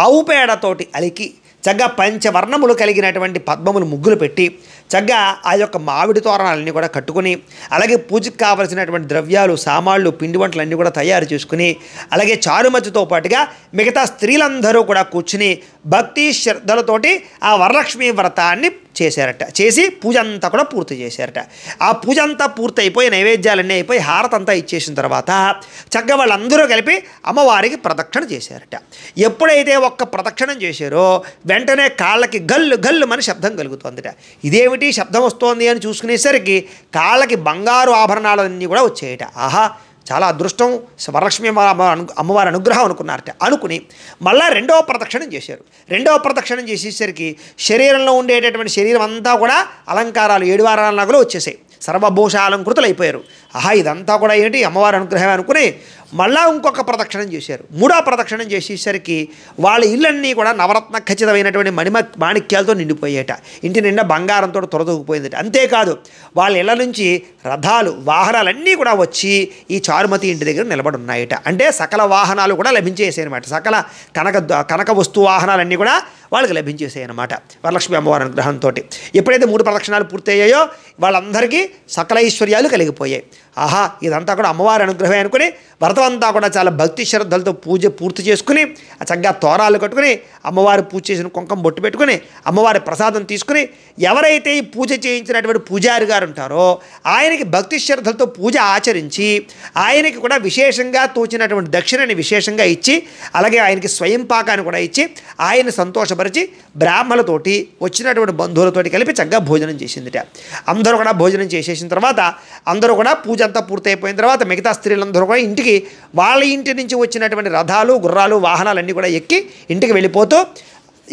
ఆవు పేడతోటి అలికి చక్కగా పంచవర్ణములు కలిగినటువంటి పద్మములు ముగ్గులు పెట్టి చక్కగా ఆ యొక్క మామిడి తోరణాలన్నీ కూడా కట్టుకుని అలాగే పూజకు కావలసినటువంటి ద్రవ్యాలు సామాళ్ళు పిండి వంటలన్నీ కూడా తయారు చేసుకుని అలాగే చారుమతితో పాటుగా మిగతా స్త్రీలందరూ కూడా కూర్చుని భక్తి శ్రద్ధలతోటి ఆ వరలక్ష్మి వ్రతాన్ని చేశారట. చేసి పూజ అంతా కూడా పూర్తి చేశారట. ఆ పూజ అంతా పూర్తి అయిపోయి నైవేద్యాలన్నీ అయిపోయి హారతంతా ఇచ్చేసిన తర్వాత చక్కగా వాళ్ళందరూ కలిపి అమ్మవారికి ప్రదక్షిణ చేశారట. ఎప్పుడైతే ఒక్క ప్రదక్షిణం చేశారో వెంటనే కాళ్ళకి గల్లు గల్లు అని శబ్దం కలుగుతుందట. ఇదేమిటి శబ్దం వస్తోంది అని చూసుకునేసరికి కాళ్ళకి బంగారు ఆభరణాలన్నీ కూడా వచ్చాయట. ఆహా చాలా అదృష్టం వరలక్ష్మి అమ్మవారి అనుగ్రహం అనుకున్నారట. అనుకుని మళ్ళా రెండవ ప్రదక్షిణం చేశారు. రెండవ ప్రదక్షిణం చేసేసరికి శరీరంలో ఉండేటటువంటి శరీరం అంతా కూడా అలంకారాలు 7 వారాల నగలు వచ్చేసాయి. సర్వభూష అలంకృతులు అయిపోయారు. ఆహా ఇదంతా కూడా ఏంటి అమ్మవారి అనుగ్రహం అనుకుని మళ్ళా ఇంకొక ప్రదక్షిణం చేశారు. మూడో ప్రదక్షిణం చేసేసరికి వాళ్ళ ఇళ్ళన్నీ కూడా నవరత్న ఖచ్చితమైనటువంటి మాణిక్యాలతో నిండిపోయేట. ఇంటి నిండా బంగారంతో తొలదూగిపోయిందట. అంతేకాదు వాళ్ళ ఇళ్ళ నుంచి రథాలు వాహనాలన్నీ కూడా వచ్చి ఈ చారుమతి ఇంటి దగ్గర నిలబడి ఉన్నాయట. అంటే సకల వాహనాలు కూడా లభించేసాయి అనమాట. సకల కనక వస్తు వాహనాలన్నీ కూడా వాళ్ళకి లభించేసాయి అనమాట వరలక్ష్మి అమ్మవారి అనుగ్రహంతో. ఎప్పుడైతే 3 ప్రదక్షిణాలు పూర్తయ్యాయో వాళ్ళందరికీ సకల ఐశ్వర్యాలు కలిగిపోయాయి. ఆహా ఇదంతా కూడా అమ్మవారి అనుగ్రహమే అనుకుని వ్రతం అంతా కూడా చాలా భక్తి శ్రద్ధలతో పూజ పూర్తి చేసుకుని చక్కగా తోరాలు కట్టుకుని అమ్మవారి పూజ చేసిన కుంకుమ బొట్టు పెట్టుకుని అమ్మవారి ప్రసాదం తీసుకుని ఎవరైతే ఈ పూజ చేయించినటువంటి పూజారి గారు ఉంటారో ఆయనకి భక్తి శ్రద్ధలతో పూజ ఆచరించి ఆయనకి కూడా విశేషంగా తోచినటువంటి దక్షిణని విశేషంగా ఇచ్చి అలాగే ఆయనకి స్వయం పాకాన్ని కూడా ఇచ్చి ఆయన సంతోషపరిచి బ్రాహ్మణులతోటి వచ్చినటువంటి బంధువులతోటి కలిపి చక్కగా భోజనం చేసిందిట. అందరూ కూడా భోజనం చేసేసిన తర్వాత అందరూ కూడా పూజ అంతా పూర్తయిపోయిన తర్వాత మిగతా స్త్రీలందరూ కూడా ఇంటికి వాళ్ళ ఇంటి నుంచి వచ్చినటువంటి రథాలు గుర్రాలు వాహనాలన్నీ కూడా ఎక్కి ఇంటికి వెళ్ళిపోతూ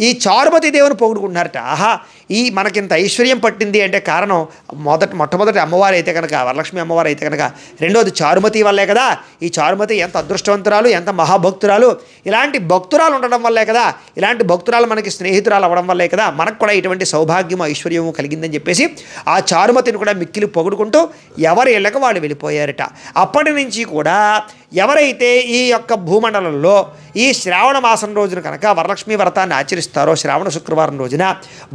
ఈ చారుమతి దేవుని పొగుడుకుంటున్నారట. ఆహా ఈ మనకింత ఐశ్వర్యం పట్టింది అంటే కారణం మొట్టమొదటి అమ్మవారు అయితే కనుక వరలక్ష్మి అమ్మవారు అయితే కనుక రెండోది చారుమతి వల్లే కదా. ఈ చారుమతి ఎంత అదృష్టవంతురాలు ఎంత మహాభక్తురాలు. ఇలాంటి భక్తురాలు ఉండడం వల్లే కదా, ఇలాంటి భక్తురాలు మనకి స్నేహితురాలు అవ్వడం వల్లే కదా మనకు కూడా ఇటువంటి సౌభాగ్యము ఐశ్వర్యము కలిగిందని చెప్పేసి ఆ చారుమతిని కూడా మిక్కిలి పొగుడుకుంటూ ఎవరి ఇళ్ళకి వాళ్ళు వెళ్ళిపోయారట. అప్పటి నుంచి కూడా ఎవరైతే ఈ యొక్క భూమండలంలో ఈ శ్రావణ మాసం రోజున కనుక వరలక్ష్మి వ్రతాన్ని ఆచరిస్తారో శ్రావణ శుక్రవారం రోజున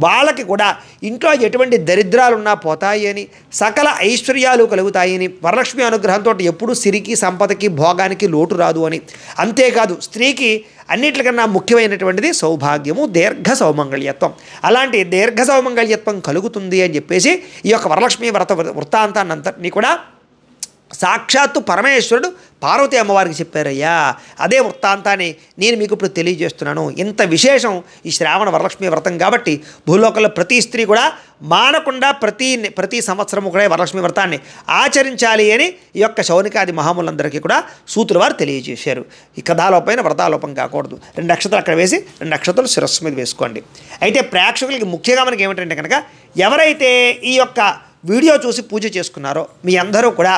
వాళ్ళకి కూడా ఇంట్లో ఎటువంటి దరిద్రాలున్నా పోతాయి అని సకల ఐశ్వర్యాలు కలుగుతాయని వరలక్ష్మి అనుగ్రహంతో ఎప్పుడు సిరికి సంపదకి భోగానికి లోటు రాదు అని అంతేకాదు స్త్రీకి అన్నిటికన్నా ముఖ్యమైనటువంటిది సౌభాగ్యము దీర్ఘ సౌమంగళ్యత్వం. అలాంటి దీర్ఘ సౌమంగళ్యత్వం కలుగుతుంది అని చెప్పేసి ఈ యొక్క వరలక్ష్మి వృత్తాంతాన్ని అంతటినీ కూడా సాక్షాత్తు పరమేశ్వరుడు పార్వతీ అమ్మవారికి చెప్పారయ్యా. అదే వృత్తాంతాన్ని నేను మీకు ఇప్పుడు తెలియజేస్తున్నాను. ఇంత విశేషం ఈ శ్రావణ వరలక్ష్మి వ్రతం కాబట్టి భూలోకంలో ప్రతి స్త్రీ కూడా మానకుండా ప్రతి సంవత్సరము కూడా వరలక్ష్మి వ్రతాన్ని ఆచరించాలి అని ఈ యొక్క శౌనికాది మహాములందరికీ కూడా సూతుల వారు తెలియజేశారు. ఈ కథాలోపైన వ్రతాలోపం కాకూడదు. 2 అక్షతలు అక్కడ వేసి 2 అక్షతలు శిరస్సు మీద వేసుకోండి. అయితే ప్రేక్షకులకి ముఖ్యంగా మనకి ఏమిటంటే కనుక ఎవరైతే ఈ యొక్క వీడియో చూసి పూజ చేసుకున్నారో మీ అందరూ కూడా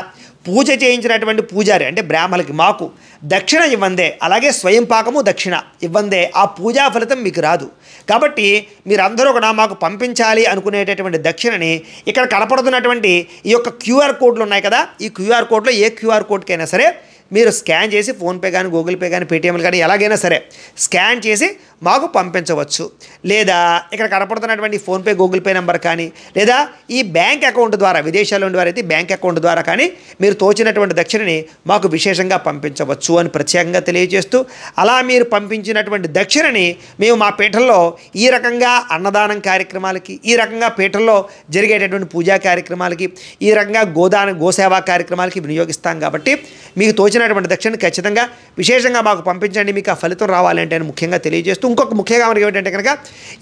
పూజ చేయించినటువంటి పూజారి అంటే బ్రాహ్మణులకి మాకు దక్షిణ ఇవ్వందే, అలాగే స్వయం పాకము దక్షిణ ఇవ్వందే ఆ పూజా ఫలితం మీకు రాదు. కాబట్టి మీరందరూ కూడా మాకు పంపించాలి అనుకునేటటువంటి దక్షిణని ఇక్కడ కనపడుతున్నటువంటి ఈ యొక్క క్యూఆర్ కోడ్లు ఉన్నాయి కదా, ఈ క్యూఆర్ కోడ్లో ఏ క్యూఆర్ కోడ్కైనా సరే మీరు స్కాన్ చేసి ఫోన్పే కానీ గూగుల్ పే కానీ పేటీఎంలు కానీ ఎలాగైనా సరే స్కాన్ చేసి మాకు పంపించవచ్చు. లేదా ఇక్కడ కనపడుతున్నటువంటి ఫోన్పే గూగుల్ పే నెంబర్ కానీ లేదా ఈ బ్యాంక్ అకౌంట్ ద్వారా విదేశాల్లో ఉండేవారైతే బ్యాంక్ అకౌంట్ ద్వారా కానీ మీరు తోచినటువంటి దక్షిణని మాకు విశేషంగా పంపించవచ్చు అని ప్రత్యేకంగా తెలియజేస్తూ, అలా మీరు పంపించినటువంటి దక్షిణని మేము మా పీఠంలో ఈ రకంగా అన్నదానం కార్యక్రమాలకి, ఈ రకంగా పీఠంలో జరిగేటటువంటి పూజా కార్యక్రమాలకి, ఈ రకంగా గోసేవా కార్యక్రమాలకి వినియోగిస్తాం. కాబట్టి మీకు తోచినటువంటి దక్షిణని ఖచ్చితంగా విశేషంగా మాకు పంపించండి, మీకు ఆ ఫలితం రావాలి అంటే ముఖ్యంగా తెలియజేస్తూ, ఇంకొక ముఖ్యంగా మనకి ఏమిటంటే కనుక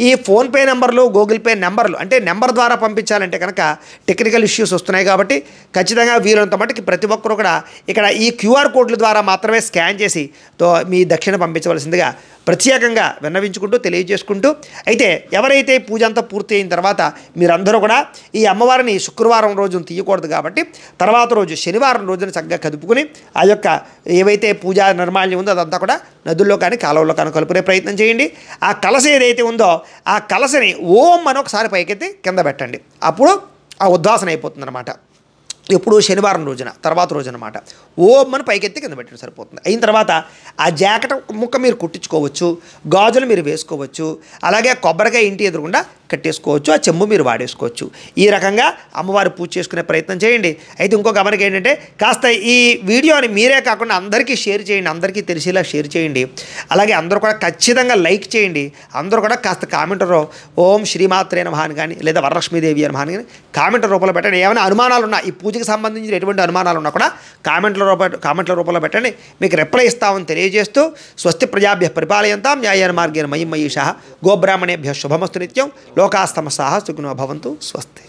ఈ ఫోన్పే నెంబర్లు గూగుల్ పే నెంబర్లు అంటే నెంబర్ ద్వారా పంపించాలంటే కనుక టెక్నికల్ ఇష్యూస్ వస్తున్నాయి. కాబట్టి ఖచ్చితంగా వీలంత మట్టుకి ప్రతి ఒక్కరు కూడా ఇక్కడ ఈ క్యూఆర్ కోడ్ల ద్వారా మాత్రమే స్కాన్ చేసి మీ దక్షిణ పంపించవలసిందిగా ప్రత్యేకంగా విన్నవించుకుంటూ తెలియజేసుకుంటూ, అయితే ఎవరైతే పూజ అంతా పూర్తి అయిన తర్వాత మీరందరూ కూడా ఈ అమ్మవారిని శుక్రవారం రోజున తీయకూడదు కాబట్టి తర్వాత రోజు శనివారం రోజున చక్కగా కదుపుకుని ఆ యొక్క ఏవైతే పూజా నిర్మాల్యం ఉందో అదంతా కూడా నదుల్లో కానీ కాలువల్లో కానీ కలుపుకునే ప్రయత్నం చేయండి. ఆ కలశ ఏదైతే ఉందో ఆ కలశని ఓం అని ఒకసారి పైకెత్తి కింద పెట్టండి. అప్పుడు ఆ ఉద్వాసన అయిపోతుందన్నమాట. ఎప్పుడు శనివారం రోజున తర్వాత రోజు అనమాట. ఓం అని పైకెత్తి కింద పెట్టడం సరిపోతుంది. అయిన తర్వాత ఆ జాకెట్ ముక్క మీరు కుట్టించుకోవచ్చు, గాజులు మీరు వేసుకోవచ్చు, అలాగే కొబ్బరికాయ ఇంటి ఎదురుగుండా కట్టేసుకోవచ్చు, ఆ చెంబు మీరు వాడేసుకోవచ్చు. ఈ రకంగా అమ్మవారి పూజ చేసుకునే ప్రయత్నం చేయండి. అయితే ఇంకో గమనిక ఏంటంటే కాస్త ఈ వీడియోని మీరే కాకుండా అందరికీ షేర్ చేయండి, అందరికీ తెలిసేలా షేర్ చేయండి. అలాగే అందరూ కూడా ఖచ్చితంగా లైక్ చేయండి. అందరూ కూడా కాస్త కామెంట్లో ఓం శ్రీమాత్రే నమః అని కానీ లేదా వరలక్ష్మీదేవి నమః అని కానీ కామెంట్ రూపంలో పెట్టండి. ఏమైనా అనుమానాలు ఉన్నా ఈ పూజకి సంబంధించిన ఎటువంటి అనుమానాలు ఉన్నా కూడా కామెంట్ల రూపంలో పెట్టండి, మీకు రిప్లై ఇస్తామని తెలియజేస్తూ స్వస్తి ప్రజాభ్యః పరిపాలయంతాం న్యాయేన మార్గేణ మహిం మహిషాః గోబ్రాహ్మణేభ్యః శుభమస్తు నిత్యం లోకాస్తమసాః సుఖినో భవంతు. స్వస్తి.